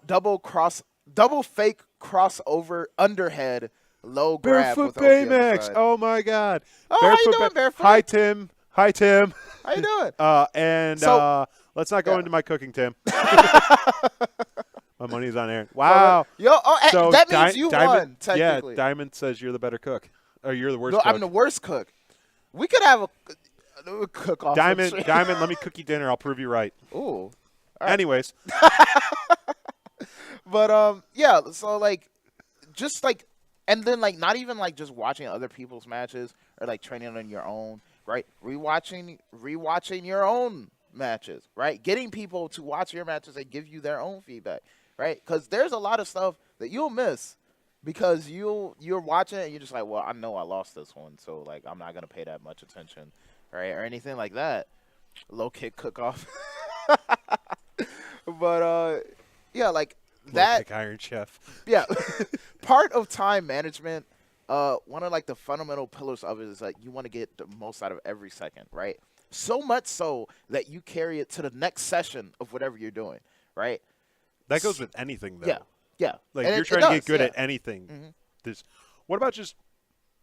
fake crossover underhead low grab Barefoot with Oki on the Baymax. side. Oh my God. Oh, how you doing, Barefoot? Hi Tim. Hi Tim. How you doing? And So- let's not go yeah. into my cooking, Tim. My money's on Aaron. Wow. Yo, So that means you Diamond, won technically. Yeah, Diamond says you're the better cook. Or you're the worst No, cook. I'm the worst cook. We could have a cook off. Diamond, let me cook you dinner. I'll prove you right. Ooh. Anyways, But yeah. So like, just like, and then like, not even like just watching other people's matches or like training on your own, right? Rewatching your own matches, right? Getting people to watch your matches and give you their own feedback, right? Because there's a lot of stuff that you'll miss because you're watching it and you're just like, well, I know I lost this one, so like I'm not gonna pay that much attention, right, or anything like that. Low kick cook off. But yeah, like that. Kick Iron Chef. Yeah, part of time management. One of like the fundamental pillars of it is like you want to get the most out of every second, right? So much so that you carry it to the next session of whatever you're doing, right? That goes with anything, though. Yeah, yeah. Like And you're it trying to does, get good yeah. at anything. Mhm. What about just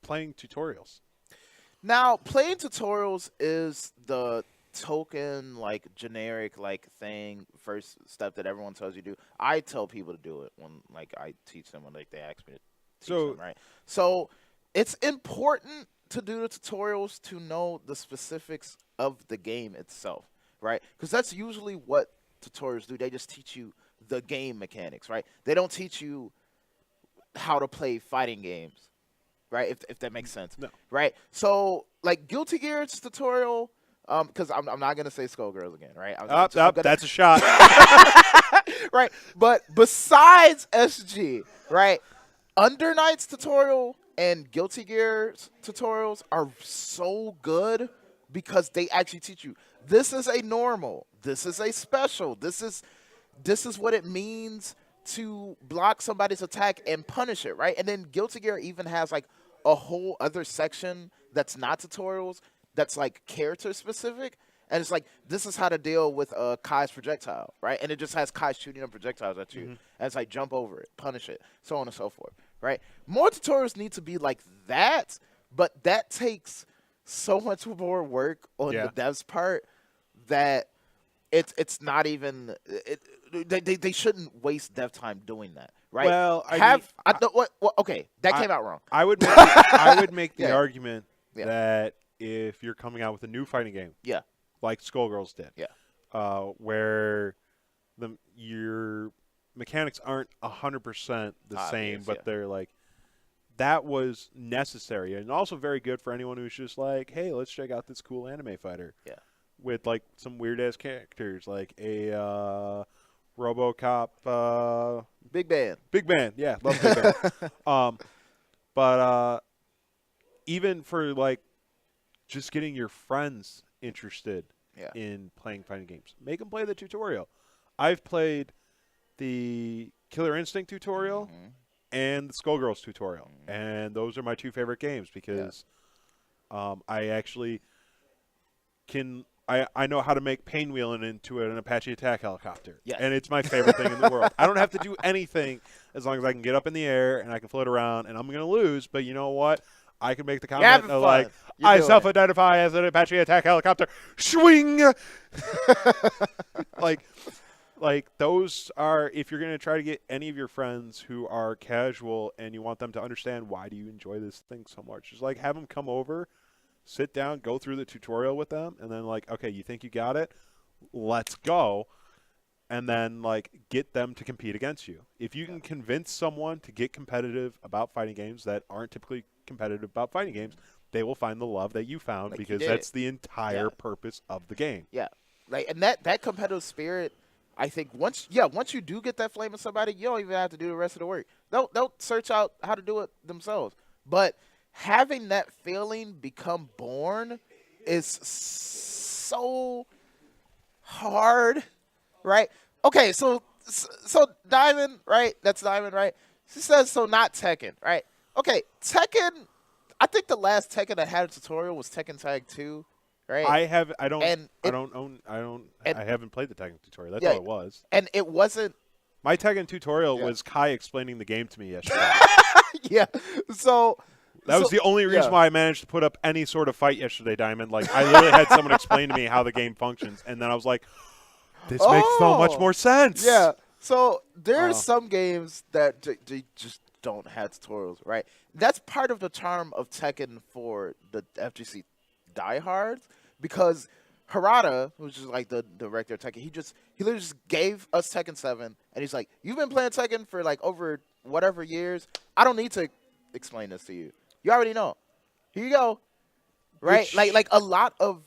playing tutorials? Now, playing tutorials is the token, like generic, like thing, first step that everyone tells you to do. I tell people to do it when, like, I teach them when like they ask me to teach them, right? So it's important to do the tutorials to know the specifics of the game itself, right? Because that's usually what tutorials do. They just teach you the game mechanics, right? They don't teach you how to play fighting games, right? If that makes sense. No. Right? So, like, Guilty Gear's tutorial, because I'm not going to say Skullgirls again, right? I'm gonna, That's a shot. right? But besides SG, right, Under Knight's tutorial and Guilty Gear's tutorials are so good because they actually teach you, this is a normal, this is a special, this is what it means to block somebody's attack and punish it, right? And then Guilty Gear even has like a whole other section that's not tutorials, that's like character specific. And it's like, this is how to deal with Kai's projectile, right? And it just has Kai shooting up projectiles at you. And it's like, jump over it, punish it, so on and so forth, right? More tutorials need to be like that, but that takes so much more work on the devs' part that it's not even they shouldn't waste dev time doing that, right? Well, okay, that came out wrong. I would make the Yeah. argument Yeah. that if you're coming out with a new fighting game, Yeah, like Skullgirls did, yeah, where your mechanics aren't 100% the same, Obvious, but yeah. they're like, that was necessary and also very good for anyone who's just like, hey, let's check out this cool anime fighter. Yeah. With like some weird ass characters, like a RoboCop. Big Band. Big Band, yeah, love Big Band. But even for like just getting your friends interested in playing fighting games, make them play the tutorial. I've played the Killer Instinct tutorial and the Skullgirls tutorial, and those are my two favorite games because I actually can. I know how to make Painwheeling into an Apache attack helicopter, and it's my favorite thing in the world. I don't have to do anything as long as I can get up in the air and I can float around, and I'm going to lose, but you know what? I can make the comment of like, I self-identify as an Apache attack helicopter. Swing! like like those are, if you're going to try to get any of your friends who are casual and you want them to understand why do you enjoy this thing so much, just like have them come over, sit down, go through the tutorial with them, and then like, okay, you think you got it? Let's go. And then like get them to compete against you. If you can convince someone to get competitive about fighting games that aren't typically competitive about fighting games, they will find the love that you found, Like because you did. that's the entire purpose of the game. Yeah, like and that competitive spirit, I think once you do get that flame in somebody, you don't even have to do the rest of the work. They'll search out how to do it themselves. But having that feeling become born is so hard, right? Okay, so Diamond, right? That's Diamond, right? She says so, not Tekken, right? Okay, Tekken. I think the last Tekken that had a tutorial was Tekken Tag 2, right? I haven't played the Tekken tutorial. That's all it was. And it wasn't. My Tekken tutorial was Kai explaining the game to me yesterday. Yeah. So that was the only reason why I managed to put up any sort of fight yesterday, Diamond. Like, I literally had someone explain to me how the game functions, and then I was like, this makes so much more sense. Yeah. So there's some games that they just don't have tutorials, right? That's part of the charm of Tekken for the FGC diehards, because Harada, who's just like the director of Tekken, he literally just gave us Tekken 7, and he's like, you've been playing Tekken for like over whatever years. I don't need to explain this to you. You already know. Here you go. Right? Like a lot of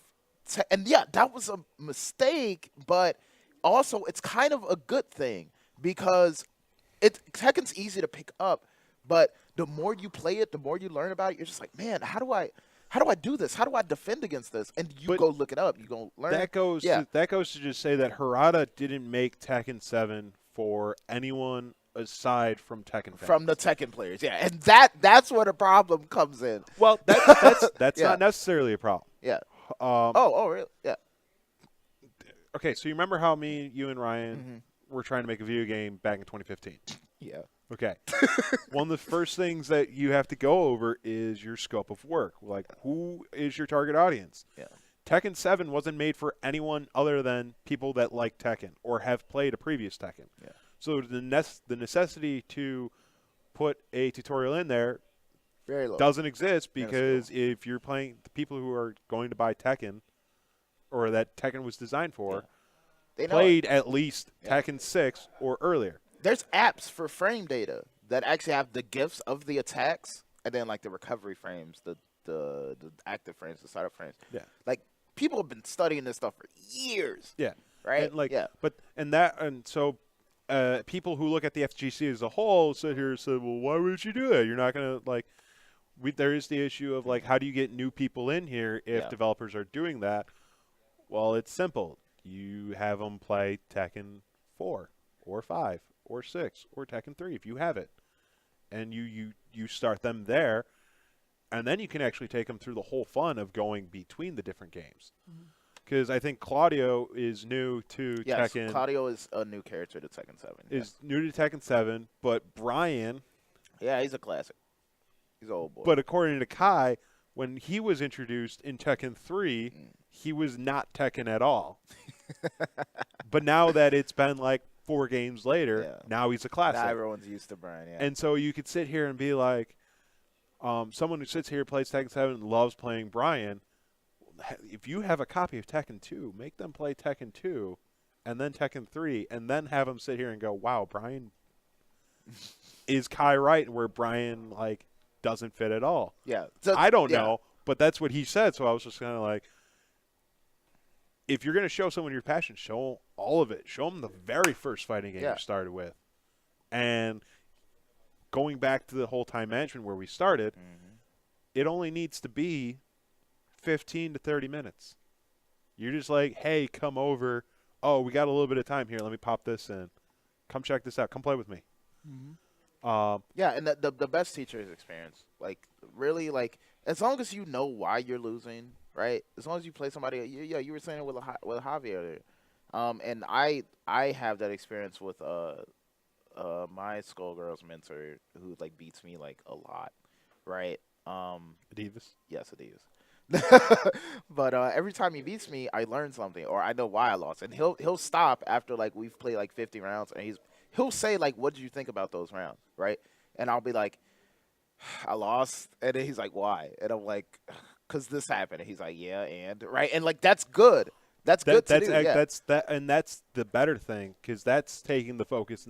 and yeah, that was a mistake, but also it's kind of a good thing, because Tekken's easy to pick up, but the more you play it, the more you learn about it, you're just like, man, how do I do this? How do I defend against this? And you go look it up. You go learn. That goes to just say that Harada didn't make Tekken 7 for anyone aside from Tekken fans. From the Tekken players, yeah. And that's where the problem comes in. Well, that's not necessarily a problem. Yeah. Really? Yeah. Okay, so you remember how you and Ryan were trying to make a video game back in 2015? Yeah. Okay. One of the first things that you have to go over is your scope of work. Like, who is your target audience? Yeah. Tekken 7 wasn't made for anyone other than people that like Tekken or have played a previous Tekken. Yeah. So the necessity to put a tutorial in there very low doesn't exist, because if you're playing, the people who are going to buy Tekken, or that Tekken was designed for, they played at least Tekken 6 or earlier. There's apps for frame data that actually have the GIFs of the attacks, and then like the recovery frames, the active frames, the startup frames. Yeah. Like, people have been studying this stuff for years. Yeah. Right? And so people who look at the FGC as a whole sit here and say, well, why would you do that? You're not going to, like, there is the issue of, like, how do you get new people in here if developers are doing that? Well, it's simple. You have them play Tekken 4 or 5 or 6 or Tekken 3 if you have it. And you start them there, and then you can actually take them through the whole fun of going between the different games. Because I think Claudio is new to Tekken. Claudio is a new character to Tekken 7. Is new to Tekken 7, but Brian... Yeah, he's a classic. He's an old boy. But according to Kai, when he was introduced in Tekken 3, he was not Tekken at all. But now that it's been like 4 games later, now he's a classic. Now everyone's used to Brian, And so you could sit here and be like, someone who sits here, plays Tekken 7, and loves playing Brian, if you have a copy of Tekken 2, make them play Tekken 2 and then Tekken 3, and then have them sit here and go, wow, Brian is Kai right, where Brian, like, doesn't fit at all. Yeah. So, I don't know, but that's what he said, so I was just kind of like, if you're going to show someone your passion, show all of it. Show them the very first fighting game you started with. And going back to the whole time management where we started, it only needs to be 15 to 30 minutes. You're just like, hey, come over. Oh, we got a little bit of time here. Let me pop this in. Come check this out. Come play with me. And the best teacher is experience. Like, really, like, as long as you know why you're losing, right? As long as you play somebody, you were saying it with Javier there. And I have that experience with my Skullgirls mentor, who like beats me like a lot, right? Adivas? Yes, Adivas. But every time he beats me, I learn something, or I know why I lost. And he'll stop after like we've played like 50 rounds, and he'll say like, "What did you think about those rounds?" Right? And I'll be like, "I lost," and then he's like, "Why?" And I'm like, "Cause this happened." And he's like, "Yeah, and right," and like that's good. That's good to do. Yeah. That's the better thing, because that's taking the focus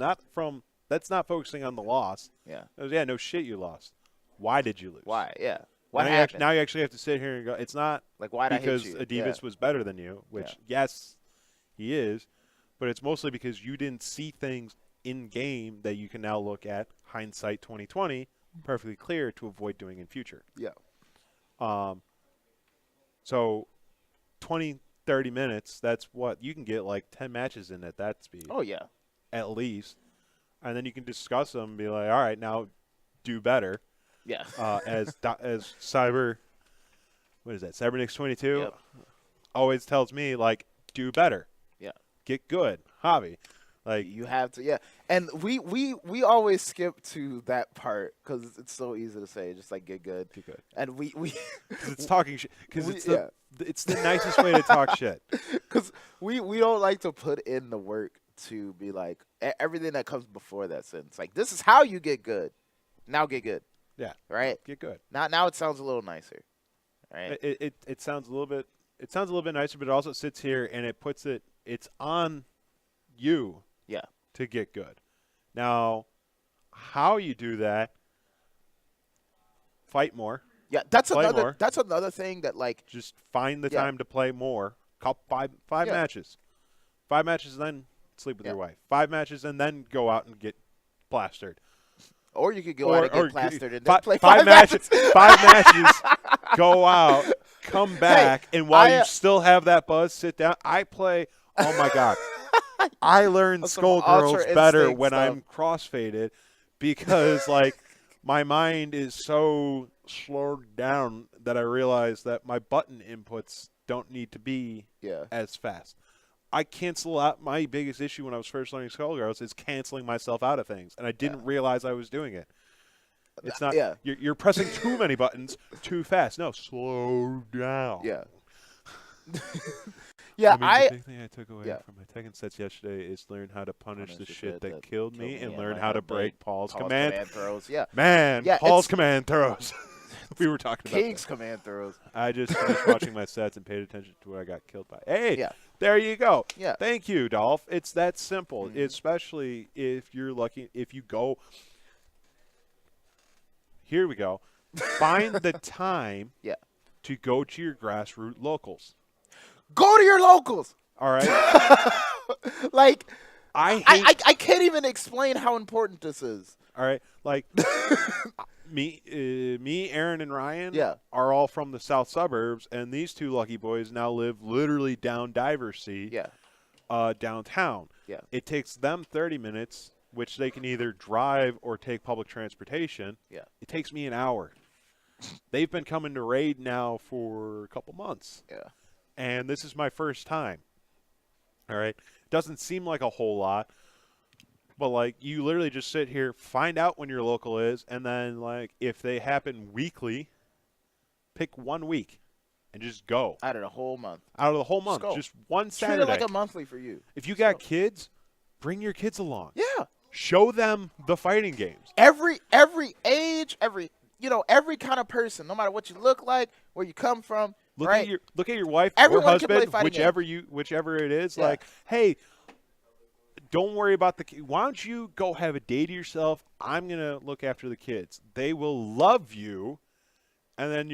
that's not focusing on the loss. Yeah. Yeah, no shit, you lost. Why did you lose? Why? Yeah. What now happened? Now you actually have to sit here and go, it's not Like, why'd I hit because you? Adivas was better than you, which, yes, he is, but it's mostly because you didn't see things in game that you can now look at, hindsight 2020, perfectly clear to avoid doing in future. Yeah. So 20, 30 minutes, that's what you can get like 10 matches in at that speed. Oh, yeah. At least. And then you can discuss them and be like, all right, now do better. Yeah. As Cyber, what is that, Cybernix22 Yep. always tells me, like, do better. Yeah. Get good. Hobby. Like, You have to, yeah. And we always skip to that part because it's so easy to say, just like get good. get good. And we 'Cause it's talking shit. Because yeah. it's the nicest way to talk shit. Because we don't like to put in the work to be like everything that comes before that sentence. Like, this is how you get good. Now get good. Yeah. Right? Get good. Now it sounds a little nicer. Right? It sounds a little bit nicer, but it also sits here and it's on you. Yeah. To get good. Now, how you do that? Fight more. Yeah, that's Play another more. that's another thing that like Just find the time to play more. Five Yeah. matches. 5 matches, and then sleep with your wife. 5 matches, and then go out and get plastered. or you could go out and get plastered and then play 5 matches. 5 matches. Go out, come back, and while you still have that buzz, sit down. I play. Oh my god. I learned Skullgirls better when I'm crossfaded because, like, my mind is so slowed down that I realize that my button inputs don't need to be as fast. I cancel out my biggest issue when I was first learning Skullgirls is canceling myself out of things, and I didn't realize I was doing it. It's not you're pressing too many buttons too fast. No, slow down. Yeah. Yeah, the big thing I took away from my Tekken sets yesterday is learn how to punish the shit that killed me and learn how to break Paul's command throws. Yeah. Man, Paul's command throws. We were talking about King's command throws. I just finished watching my sets and paid attention to what I got killed by. Hey, Yeah. there you go. Yeah. Thank you, Dolph. It's that simple, especially if you're lucky. If you go, here we go. Find the time to go to your grassroots locals. Go to your locals. All right. Like, I can't even explain how important this is. All right. Like, me, Aaron, and Ryan are all from the south suburbs, and these two lucky boys now live literally down Diversea, downtown. Yeah. It takes them 30 minutes, which they can either drive or take public transportation. Yeah. It takes me an hour. They've been coming to raid now for a couple months. Yeah. And this is my first time. All right. Doesn't seem like a whole lot. But, like, you literally just sit here, find out when your local is, and then, like, if they happen weekly, pick 1 week and just go. Out of the whole month. Out of the whole month. Just one Saturday. Treat it like a monthly for you. If you got kids, bring your kids along. Yeah. Show them the fighting games. Every age, every kind of person, no matter what you look like, where you come from. Look right? at your wife Everyone or husband, can whichever it is. Yeah. Like, hey, don't worry about the kids. Why don't you go have a day to yourself? I'm gonna look after the kids. They will love you. And then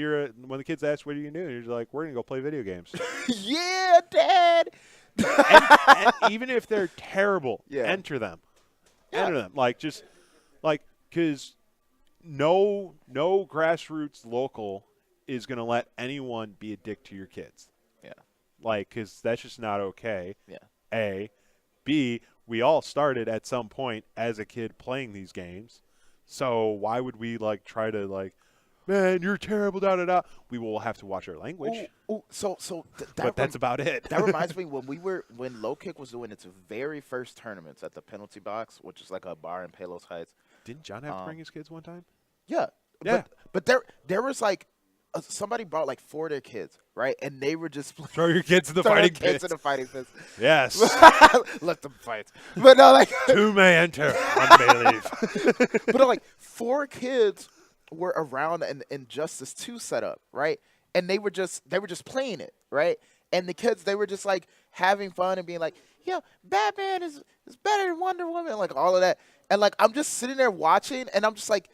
when the kids ask, "What are you gonna do?" And you're like, "We're gonna go play video games." Yeah, Dad. and even if they're terrible, enter them. Yeah. Enter them. Like, just like, because no grassroots local is going to let anyone be a dick to your kids. Yeah. Like, because that's just not okay. Yeah. A. B, we all started at some point as a kid playing these games. So why would we, like, try to, like, man, you're terrible, da-da-da. We will have to watch our language. But that's about it. That reminds me, when Low Kick was doing its very first tournaments at the Penalty Box, which is like a bar in Palos Heights. Didn't John have to bring his kids one time? Yeah. Yeah. But there was like somebody brought like 4 of their kids, right? And they were just Throw your kids in the throw their fighting kids pits. in the fighting pits. Yes. Let them fight. But no, like 2 may enter, 1 may leave. but no, like 4 kids were around an Injustice 2 setup, right? And they were just playing it, right? And the kids, they were just like having fun and being like, "Yo, Batman is better than Wonder Woman," like all of that. And like I'm just sitting there watching, and I'm just like,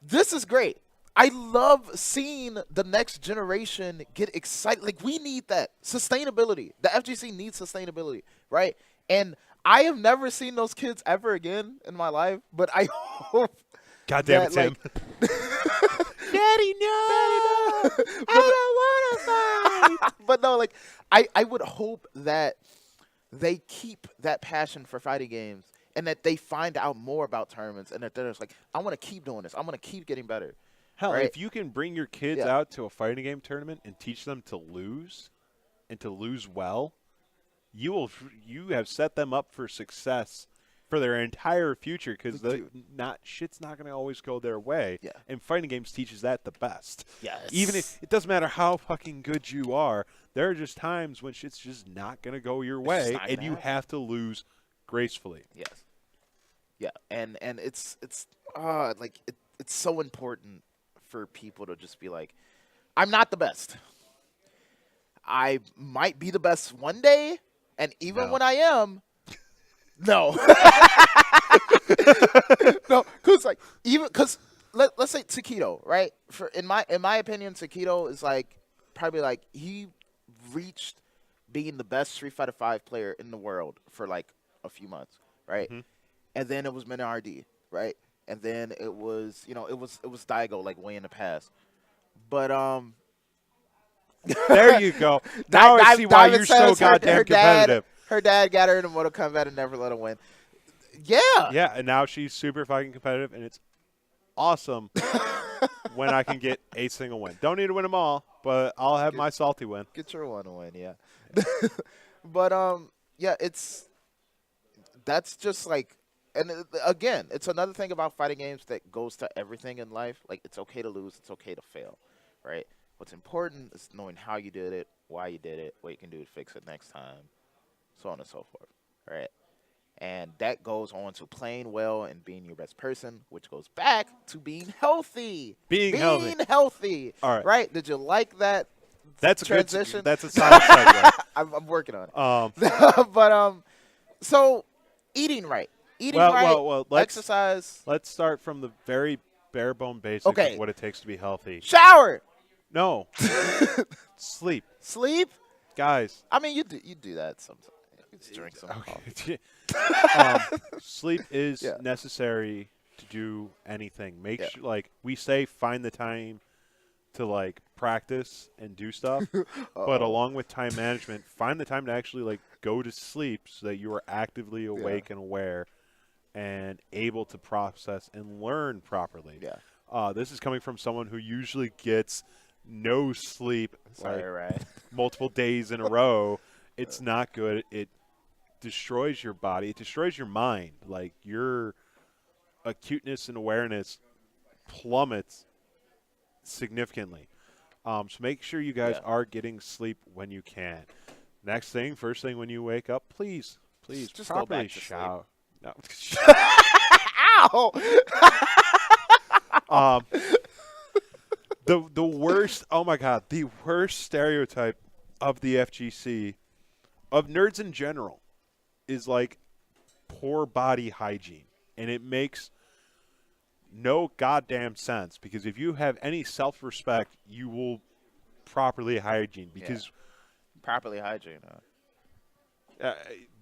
this is great. I love seeing the next generation get excited. Like we need that sustainability. The FGC needs sustainability, right? And I have never seen those kids ever again in my life, but I hope. God damn it, that, Tim. Like, Daddy, no. I don't want to fight. but no, like I would hope that they keep that passion for fighting games and that they find out more about tournaments and that they're just like, I want to keep doing this. I want to keep getting better. Hell, right? if you can bring your kids Yeah. out to a fighting game tournament and teach them to lose and to lose well, you have set them up for success for their entire future because shit's not going to always go their way. Yeah. And fighting games teaches that the best. Yes. Even if it doesn't matter how fucking good you are, there are just times when shit's just not going to go your way, and you have to lose gracefully. Yes. Yeah, and it's like it's so important for people to just be like, I'm not the best. I might be the best one day, and even No. when I am, no. No, because let's say Taquito, right? In my opinion, Taquito is like probably like he reached being the best Street Fighter V player in the world for like a few months, right? Mhm. And then it was Minardi, right? And then it was it was Daigo like way in the past. But There you go. Now I see why Diamond you're so says goddamn competitive. Her dad got her into Mortal Kombat and never let her win. Yeah. Yeah, and now she's super fucking competitive, and it's awesome when I can get a single win. Don't need to win them all, but I'll have my salty win. Get your one win, yeah. But yeah, that's just like, and again, it's another thing about fighting games that goes to everything in life. Like it's okay to lose, it's okay to fail, right? What's important is knowing how you did it, why you did it, what you can do to fix it next time, so on and so forth, right? And that goes on to playing well and being your best person, which goes back to being healthy. Being healthy. All right. Right? Did you like that? That's transition. That's a solid segue. I'm working on it. Um, But so eating right, well, exercise, let's start from the very bare bone basics Okay. of what it takes to be healthy. shower, No, sleep, sleep. guys. I mean, you do that sometimes. You just drink some coffee. Sleep is Yeah. necessary to do anything. Make Yeah. sure, like we say, find the time to like practice and do stuff. But along with time management, find the time to actually like go to sleep so that you are actively awake and aware and able to process and learn properly. Yeah. This is coming from someone who usually gets no sleep Sorry, right. multiple days in a row. It's not good. It destroys your body. It destroys your mind. Like your acuteness and awareness plummets significantly. So make sure you guys are getting sleep when you can. Next thing, first thing when you wake up, please Just go properly back to sleep. shower. No. Ow! The worst. Oh my God, the worst stereotype of the FGC, of nerds in general, is like poor body hygiene, and it makes no goddamn sense because if you have any self-respect, you will properly hygiene. Because Properly hygiene.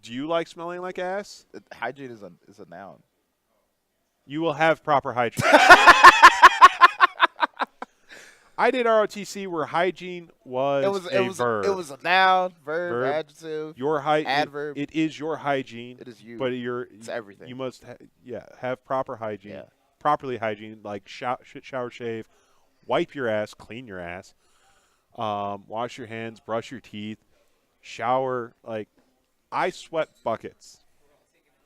do you like smelling like ass? Hygiene is a noun. You will have proper hygiene. I did ROTC where hygiene was a verb. It was a noun, verb. Adjective. Your adverb. It is your hygiene. It is you. But It's everything. You must have proper hygiene. Yeah. Properly hygiene, like shower, shave, wipe your ass, clean your ass, wash your hands, brush your teeth, shower. Like, I sweat buckets.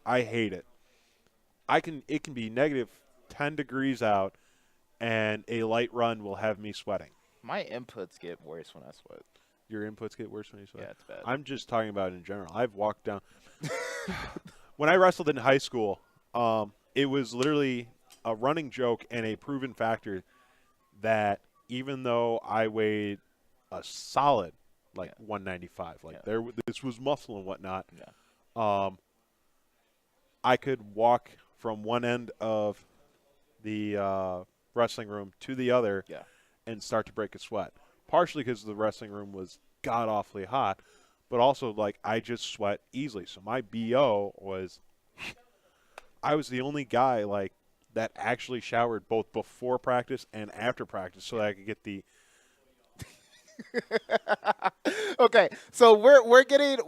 I hate it. It can be negative 10 degrees out, and a light run will have me sweating. My inputs get worse when I sweat. Your inputs get worse when you sweat? Yeah, it's bad. I'm just talking about in general. I've walked down. When I wrestled in high school, it was literally a running joke and a proven factor that even though I weighed a solid like 195, like this was muscle and whatnot, I could walk from one end of the wrestling room to the other and start to break a sweat. Partially because the wrestling room was god awfully hot, but also like I just sweat easily. So my BO was I was the only guy like that actually showered both before practice and after practice so that I could get the Okay, so we're getting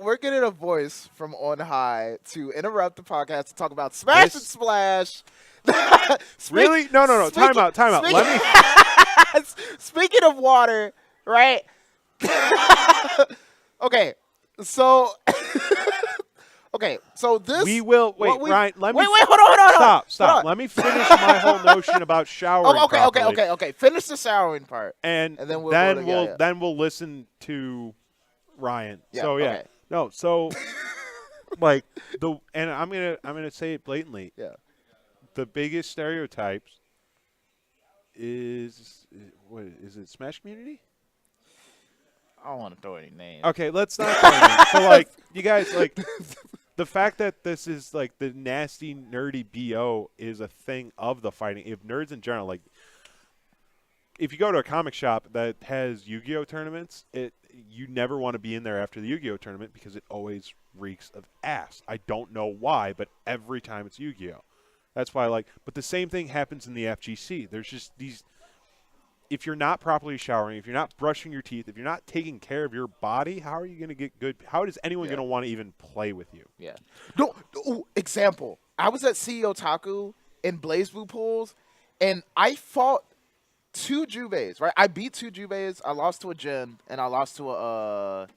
a voice from on high to interrupt the podcast to talk about Smash and Splash. Really? No. Time out. Let me. Speaking of water, right? Okay, so. Okay, so this we will wait, Ryan. Let me wait. Hold on. Stop. Let me finish my whole notion about showering. Okay. Finish the showering part, and then we'll listen to Ryan. Okay. No, so like I'm gonna say it blatantly. Yeah. The biggest stereotypes is what is it? Smash Community? I don't want to throw any names. Okay, let's not throw names. So like you guys like. The fact that this is like the nasty, nerdy BO is a thing of the fighting. If nerds in general, like, if you go to a comic shop that has Yu-Gi-Oh tournaments, you never want to be in there after the Yu-Gi-Oh tournament because it always reeks of ass. I don't know why, but every time it's Yu-Gi-Oh. That's why but the same thing happens in the FGC. There's just these. If you're not properly showering, if you're not brushing your teeth, if you're not taking care of your body, how are you going to get good? How is anyone going to want to even play with you? Yeah. No. Example. I was at CEO Taku in BlazBlue pools, and I fought 2 Jubeis. Right. I beat 2 Jubeis. I lost to a Jin, and I lost to a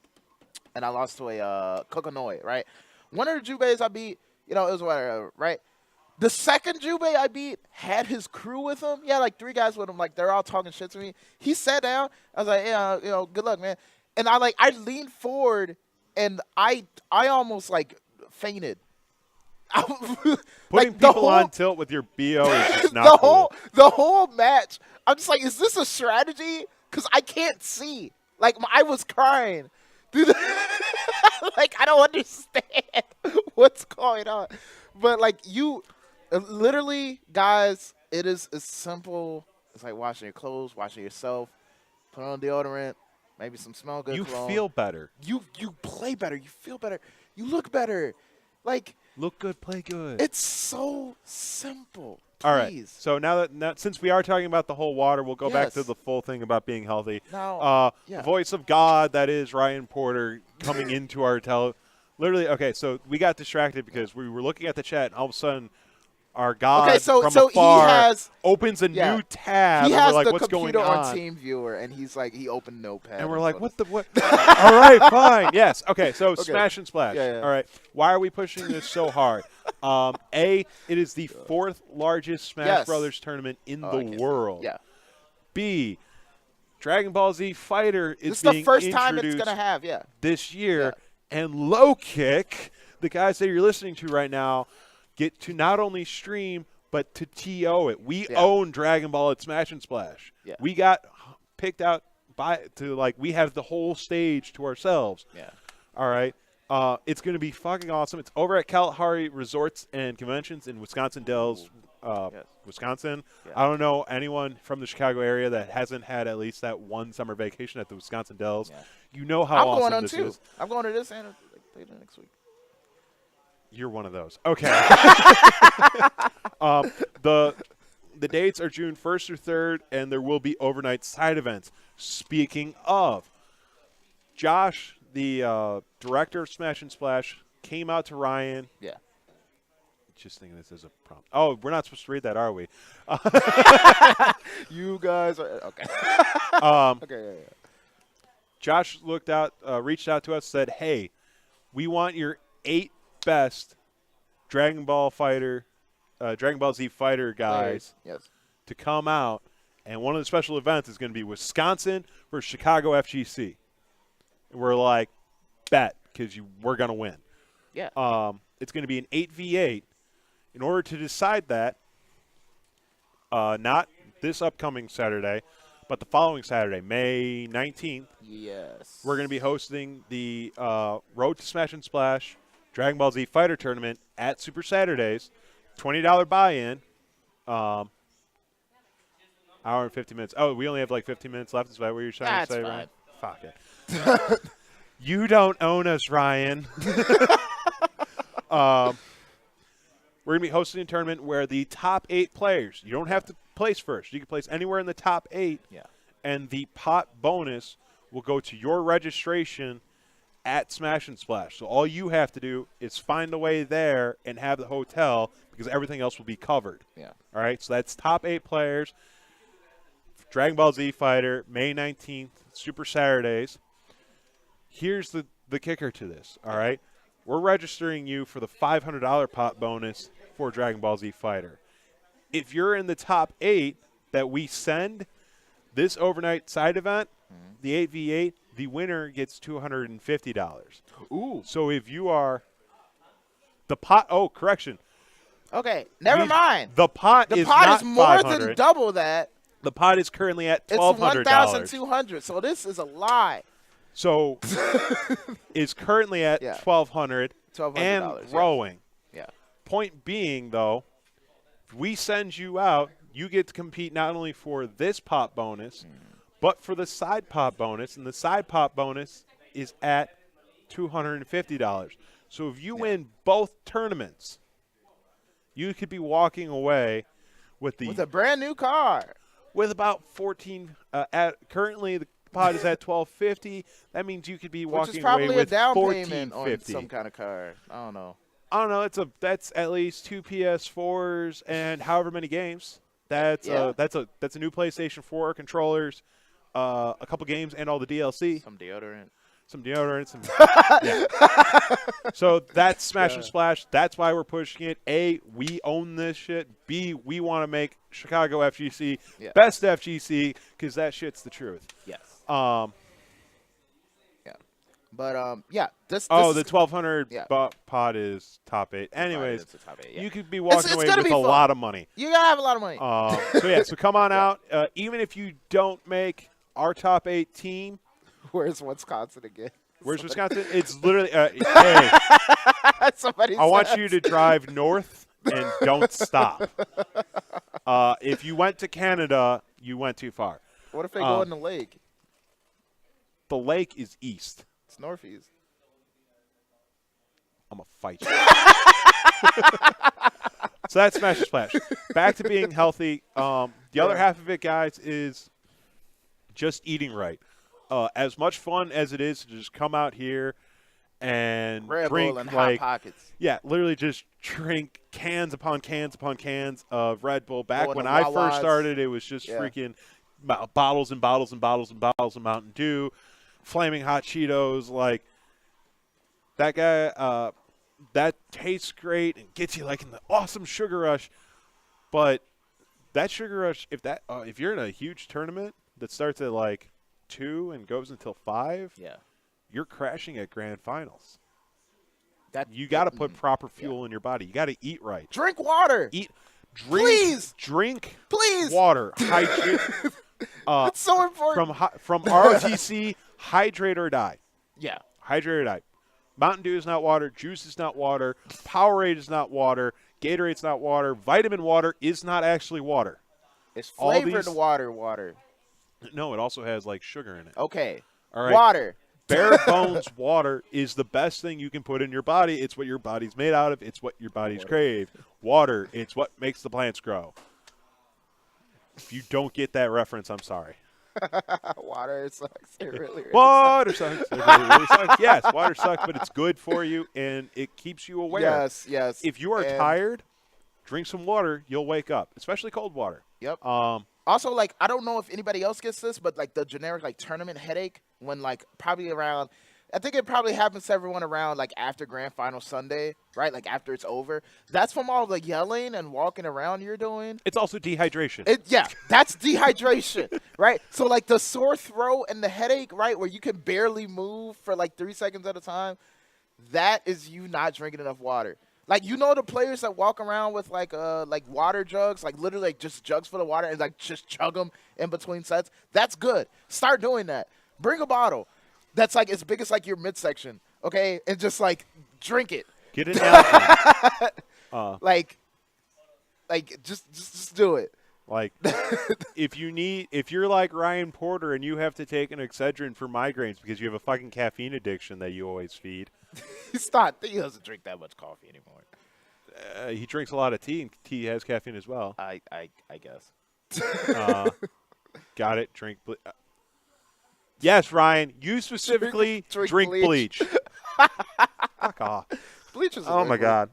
Dr.Noe. Right. One of the Jubeis I beat. It was whatever. Right. The second Jubei I beat had his crew with him. Yeah, like 3 guys with him. Like, they're all talking shit to me. He sat down. I was like, yeah, good luck, man. And I leaned forward, and I almost, fainted. Putting people on tilt with your BO is just not cool. The whole match, I'm just like, is this a strategy? Because I can't see. I was crying. Dude, I don't understand what's going on. But, literally, guys, it is as simple as washing your clothes, washing yourself, put on deodorant, maybe some smell good cologne. You feel better. You play better. You feel better. You look better. Look good, play good. It's so simple. Please. All right. So now since we are talking about the whole water, we'll go back to the full thing about being healthy. Now, the voice of God, that is Ryan Porter, coming into our Literally, okay, so we got distracted because we were looking at the chat, and all of a sudden, our God from afar opens a new tab. He has and we're like, the what's computer going on TeamViewer, and he opened Notepad. And we're like, what? All right, fine. Yes. Okay, so Smash and Splash. Yeah. All right. Why are we pushing this so hard? A, it is the 4th largest Smash Brothers tournament in the world. Yeah. B, Dragon Ball Z Fighter is being the first time it's going to have, this year. Yeah. And Low Kick, the guys that you're listening to right now, get to not only stream but to TO it. We own Dragon Ball at Smash and Splash. Yeah. We got picked out we have the whole stage to ourselves. Yeah. All right. It's going to be fucking awesome. It's over at Kalahari Resorts and Conventions in Wisconsin Dells, Wisconsin. Yeah. I don't know anyone from the Chicago area that hasn't had at least that one summer vacation at the Wisconsin Dells. Yeah. You know how awesome this is. I'm going to this and next week. You're one of those. Okay. The dates are June 1st through 3rd, and there will be overnight side events. Speaking of, Josh, the director of Smash and Splash, came out to Ryan. Yeah. Just thinking this is a prompt. Oh, we're not supposed to read that, are we? You guys are okay. Okay. Yeah. Josh reached out to us, said, "Hey, we want your 8 best Dragon Ball Z Fighter guys to come out And one of the special events is going to be Wisconsin versus Chicago FGC. And we're like, bet, because we're going to win. Yeah. It's going to be an 8v8. In order to decide that, not this upcoming Saturday, but the following Saturday, May 19th, yes, we're going to be hosting the Road to Smash and Splash Dragon Ball Z Fighter Tournament at Super Saturdays. $20 buy-in. Hour and 50 minutes. Oh, we only have like 15 minutes left. Is that what you're trying to say, Ryan? Fuck it. You don't own us, Ryan. We're going to be hosting a tournament where the top 8 players, you don't have to place first. You can place anywhere in the top 8. Yeah. And the pot bonus will go to your registration at Smash and Splash. So all you have to do is find a way there and have the hotel because everything else will be covered. Yeah. All right? So that's top 8 players. Dragon Ball Z Fighter, May 19th, Super Saturdays. Here's the kicker to this, all right? We're registering you for the $500 pot bonus for Dragon Ball Z Fighter. If you're in the top 8 that we send this overnight side event, the 8v8, the winner gets $250. Ooh. So if you are the pot, oh, correction. Okay, never mind. The pot The is pot not is more 500. than double that. The pot is currently at It's $1,200. $1,200. So this is a lie. So it's currently at Yeah. $1,200 and $1,200, growing. Yeah. Point being, though, if we send you out, you get to compete not only for this pot bonus, but for the side pot bonus, and the side pot bonus is at $250. So if you win both tournaments, you could be walking away with a brand new car. With about 14. Currently, the pot is at $1,250. That means you could be walking Which is probably away a with down payment on $1,450. some kind of car. I don't know. I don't know. That's at least 2 PS4s and however many games. That's a new PlayStation 4 controllers, a couple games, and all the DLC. Some deodorant. Yeah. So that's Smash and Splash. That's why we're pushing it. A, we own this shit. B, we want to make Chicago FGC best FGC because that shit's the truth. Yes. Yeah. But this. The 1,200 pot is top 8. Anyways, Top 8, you could be walking away with a lot of money. You gotta have a lot of money. So come on out. Even if you don't make our top 8 team. Where's Wisconsin again? Where's Wisconsin? It's literally. Hey, I want you to drive north and don't stop. If you went to Canada, you went too far. What if they go in the lake? The lake is east. It's northeast. I'm going to fight you. So that's Smash and Splash. Back to being healthy. The other half of it, guys, is just eating right. As much fun as it is to just come out here and Red drink Bull and like Hot Pockets. Yeah, literally just drink cans upon cans upon cans of Red Bull. Back when to I Wawa's. first started, it was just freaking bottles and bottles and bottles and bottles of Mountain Dew, flaming hot Cheetos. Like that guy, that tastes great and gets you like in the awesome sugar rush. But that sugar rush, if you're in a huge tournament that starts at like 2 and goes until 5, you're crashing at grand finals. You got to put proper fuel in your body. You got to eat right. Drink water. Drink please water. Hydrate. It's so important. From ROTC, hydrate or die. Yeah. Hydrate or die. Mountain Dew is not water. Juice is not water. Powerade is not water. Gatorade's not water. Vitamin water is not actually water. It's flavored water. No, it also has like sugar in it. Okay. All right. Water. Bare bones water is the best thing you can put in your body. It's what your body's made out of. It's what your body's crave. Water, it's what makes the plants grow. If you don't get that reference, I'm sorry. Water sucks. It really water sucks. It really sucks. Yes, water sucks, but it's good for you, and it keeps you aware. Yes. If you are tired, drink some water. You'll wake up, especially cold water. Yep. Also, like, I don't know if anybody else gets this, but like the generic like tournament headache when like probably around I think it probably happens to everyone around like after Grand Final Sunday, right? Like after it's over. That's from all the yelling and walking around you're doing. It's also dehydration. Yeah, that's dehydration, right? So like the sore throat and the headache, right, where you can barely move for like 3 seconds at a time, that is you not drinking enough water. Like you know the players that walk around with like water jugs, like literally like just jugs full of water and like just chug them in between sets. That's good. Start doing that. Bring a bottle that's like as big as like your midsection, okay, and just like drink it. Get an Alvin. Like just do it. Like, if you're like Ryan Porter and you have to take an Excedrin for migraines because you have a fucking caffeine addiction that you always feed. Stop. He doesn't drink that much coffee anymore. He drinks a lot of tea, and tea has caffeine as well. I guess. Got it. Drink. Yes, Ryan. You specifically drink bleach. Fuck off. Bleach is. Oh my god.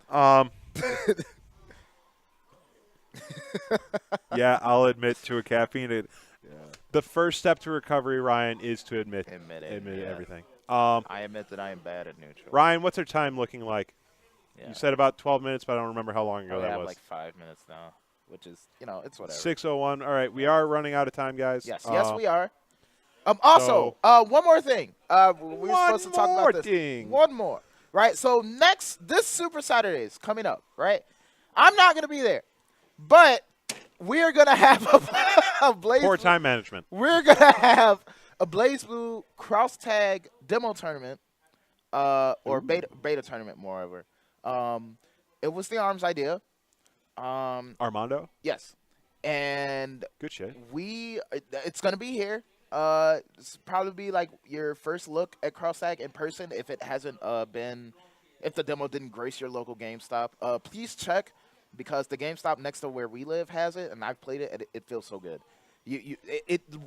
Yeah, I'll admit to a caffeine. The first step to recovery, Ryan, is to admit everything. I admit that I am bad at neutral. Ryan, what's our time looking like? Yeah. You said about 12 minutes, but I don't remember how long ago We that have was. like 5 minutes now, which is it's whatever. 6:01. All right, we are running out of time, guys. Yes, we are. Also, one more thing. We were supposed to talk about this. Thing. One more. Right. So this Super Saturday is coming up. Right. I'm not gonna be there, but we're gonna have a Blaze. Poor time management. We're gonna have a Blaze Blue cross tag demo tournament, or beta tournament, moreover. It was the Arms idea. Armando? Yes. And good shit. It's going to be here. It's probably be like your first look at cross tag in person if it hasn't if the demo didn't grace your local GameStop. Please check because the GameStop next to where we live has it, and I've played it, and it feels so good.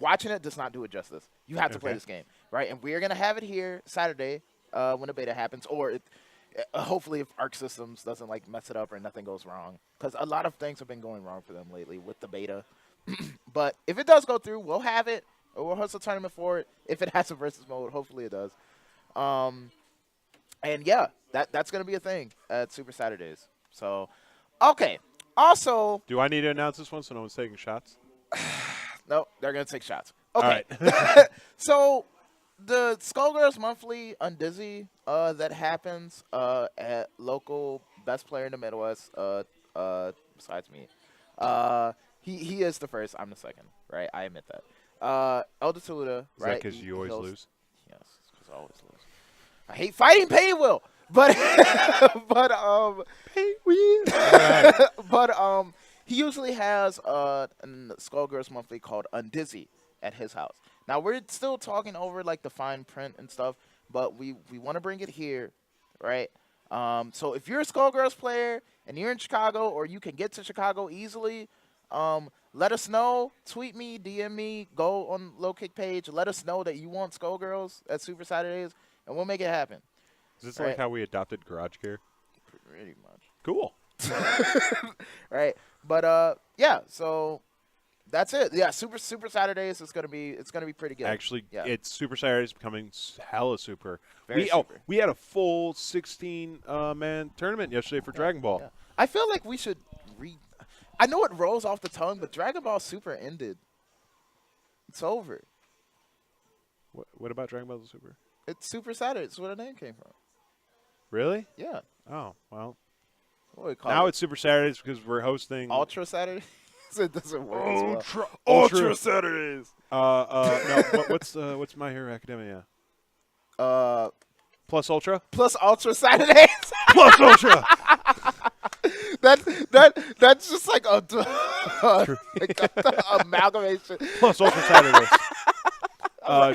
Watching it does not do it justice. You have to play this game, right? And we're going to have it here Saturday when the beta happens, or hopefully if Arc Systems doesn't like mess it up or nothing goes wrong, because a lot of things have been going wrong for them lately with the beta. But if it does go through, we'll have it, or we'll host a tournament for it. If it has a versus mode, hopefully it does. And yeah, that's going to be a thing at Super Saturdays. So, okay. Also, do I need to announce this one so no one's taking shots? No, they're going to take shots. Okay. All right. So, the Skullgirls Monthly Undizzy that happens at local best player in the Midwest, besides me. He is the first. I'm the second, right? I admit that. Elder Tuda, right? Is that because you always lose? Yes, because I always lose. I hate fighting Paywheel, but he usually has a Skullgirls Monthly called Undizzy at his house. Now we're still talking over like the fine print and stuff, but we want to bring it here, right? So if you're a Skullgirls player and you're in Chicago, or you can get to Chicago easily, let us know. Tweet me, DM me, go on Low Kick page. Let us know that you want Skullgirls at Super Saturdays, and we'll make it happen. Is this like how we adopted Garage Gear? Pretty much. Cool. Right, but yeah. So that's it. Yeah, Super Saturdays. It's gonna be pretty good. Actually, yeah. It's Super Saturdays becoming hella super. Very super. We had a full 16-man tournament yesterday for Dragon Ball. Yeah. I feel like we should I know it rolls off the tongue, but Dragon Ball Super ended. It's over. What about Dragon Ball Super? It's Super Saturdays. That's where the name came from. Really? Yeah. Oh, well. What do we call now it? It's Super Saturdays because we're hosting Ultra Saturdays. It doesn't work as well. Ultra Saturdays. No. What's My Hero Academia? Plus Ultra. Plus Ultra Saturdays. Plus Ultra. That's just like a amalgamation. Plus Ultra Saturdays.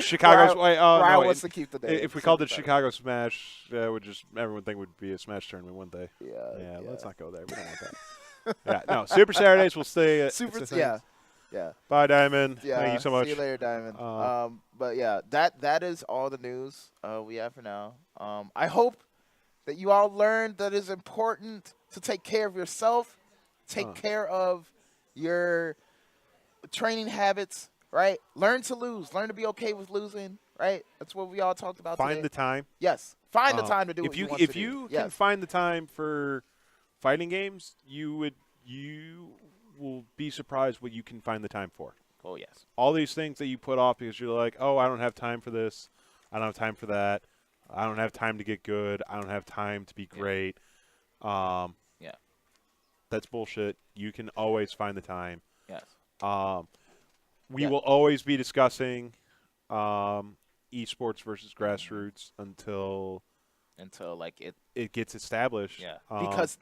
Chicago's. Ryan wants to keep the name. If we called it Chicago Smash, everyone think it would be a Smash tournament, wouldn't they? Yeah. Let's not go there. We don't want that. Yeah, no. Super Saturdays will stay. Yeah. Bye, Diamond. Yeah. Thank you so much. See you later, Diamond. But yeah, that is all the news we have for now. I hope that you all learned that it's important to take care of yourself, take care of your training habits, right? Learn to lose. Learn to be okay with losing, right? That's what we all talked about Find today. the time. Yes. Find the time to do what If you you want if to do. you can Yes. find the time for fighting games, you will be surprised what you can find the time for. Oh, yes. All these things that you put off because you're like, oh, I don't have time for this. I don't have time for that. I don't have time to get good. I don't have time to be great. Yeah. That's bullshit. You can always find the time. Yes. We will always be discussing esports versus grassroots until like it gets established. Yeah, because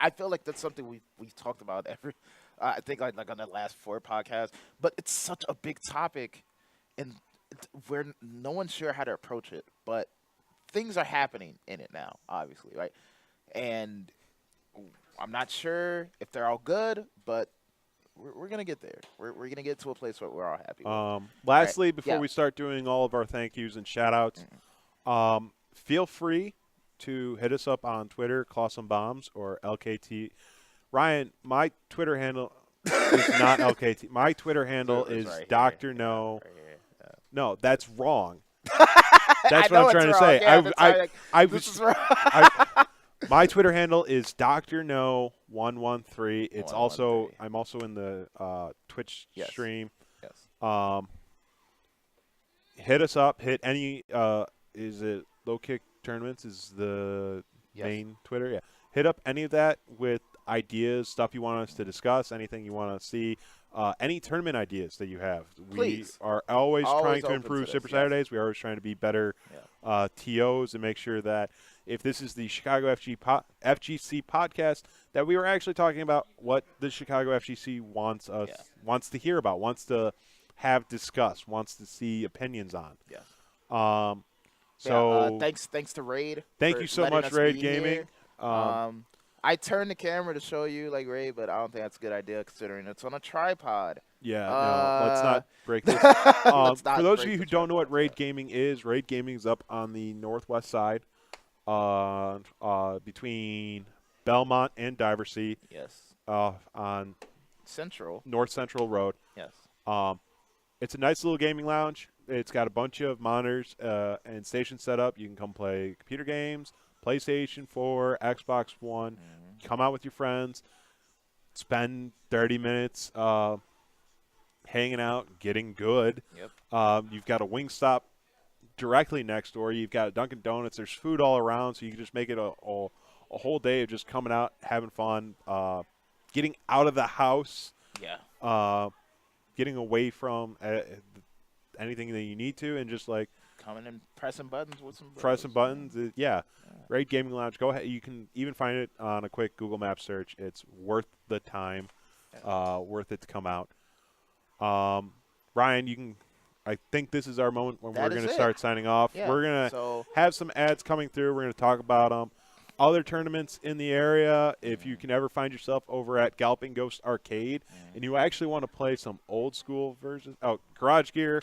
I feel like that's something we've talked about every, I think like on the last 4 podcasts. But it's such a big topic, and where no one's sure how to approach it. But things are happening in it now, obviously, right? And I'm not sure if they're all good, but we're gonna get there. We're gonna get to a place where we're all happy. Lastly, right. before we start doing all of our thank yous and shout outs, feel free to hit us up on Twitter, ClawsomeBombs or LKT. Ryan, my Twitter handle is not LKT. My Twitter handle is right Dr.Noe. Yeah. No, that's wrong. I That's what know I'm trying to it's say. wrong. Yeah, this is wrong. My Twitter handle is Dr.Noe113. It's 113. also I'm also in the Twitch stream. Yes. Hit us up. Hit any. Is it Low Kick Tournaments? Is the main Twitter? Yeah. Hit up any of that with ideas, stuff you want us to discuss, anything you want to see, any tournament ideas that you have. Please. We are always trying to open improve to Super this, Saturdays. We are always trying to be better TOs and make sure that if this is the Chicago FGC podcast, that we were actually talking about what the Chicago FGC wants to hear about, wants to have discussed, wants to see opinions on. Yeah. So thanks to Raid. Thank you so much, Raid Gaming. I turned the camera to show you like Raid, but I don't think that's a good idea considering it's on a tripod. Yeah, no, let's not break this. For those of you who don't know what Raid Gaming is up on the northwest side, between Belmont and Diversey. Yes. On North Central Road. Yes. It's a nice little gaming lounge. It's got a bunch of monitors and stations set up. You can come play computer games, PlayStation 4, Xbox One. Come out with your friends. Spend 30 minutes hanging out, getting good. Yep. You've got a Wingstop directly next door. You've got a Dunkin' Donuts. There's food all around, so you can just make it a whole day of just coming out, having fun, getting out of the house. Yeah. Getting away from anything that you need to, and just like coming and pressing buttons with some pressing buttons. Raid Gaming Lounge. Go ahead. You can even find it on a quick Google Maps search. It's worth the time, worth it to come out. Ryan, I think this is our moment when we're going to start signing off. Yeah. We're going to have some ads coming through. We're going to talk about them. Other tournaments in the area, if you can ever find yourself over at Galloping Ghost Arcade and you actually want to play some old school versions. Garage Gear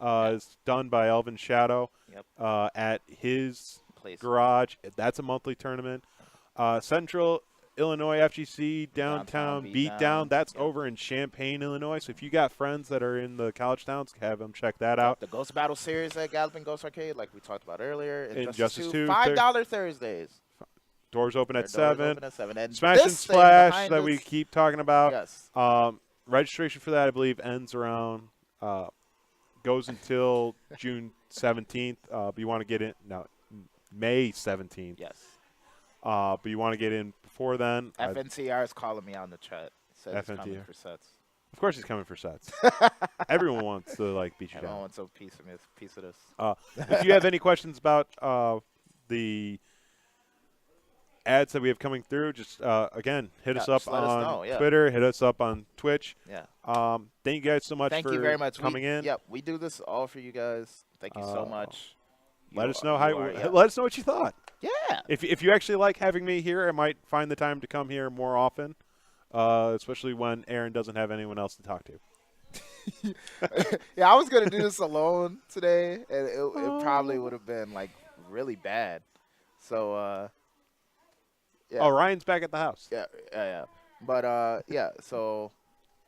is done by Elvin Shadow at his garage. That's a monthly tournament. Central Illinois FGC Downtown Beatdown. That's over in Champaign, Illinois. So if you got friends that are in the college towns, have them check that out. The Ghost Battle Series at Galloping Ghost Arcade, like we talked about earlier. Injustice 2. $5 Thursdays. Doors open at 7. And Smash and Splash that we us. keep talking about. Yes. Registration for that, I believe, ends around goes until June 17th. But you want to get in May 17th. Yes. But you want to get in before then. FNCR is calling me on the chat. Says he's coming for sets. Of course he's coming for sets. Everyone wants to beat you down. Everyone wants a piece of this. If you have any questions about the ads that we have coming through, just again hit us up on Twitter, hit us up on Twitch. Thank you guys so much Thank you very much. coming in. Yep, we do this all for you guys. Thank you so much. Let us know let us know what you thought. Yeah. If you actually like having me here, I might find the time to come here more often, especially when Aaron doesn't have anyone else to talk to. Yeah, I was gonna do this alone today, and it probably would have been really bad. So yeah. Oh, Ryan's back at the house. Yeah. But so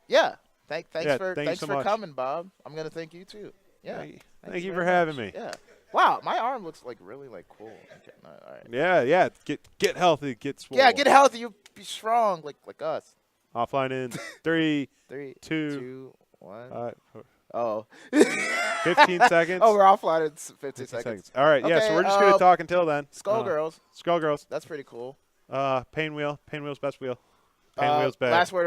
yeah. Thanks Yeah, for thank you so for much. coming, Bob. I'm gonna thank you too. Yeah. Thank you for very having much. me. Yeah. Wow, my arm looks like really like cool. Okay, no, all right. Yeah. Get healthy. Get swole. Yeah, get healthy. You be strong like us. Offline in 3, 3, 2, 2, 1. 5, Oh. 15 seconds. Oh, we're offline in 15 seconds. seconds. All right. Yeah. So Okay, we're just gonna talk until then. Skullgirls. Skullgirls. That's pretty cool. Pain wheel's best wheel. Pain wheel's bad. Last word.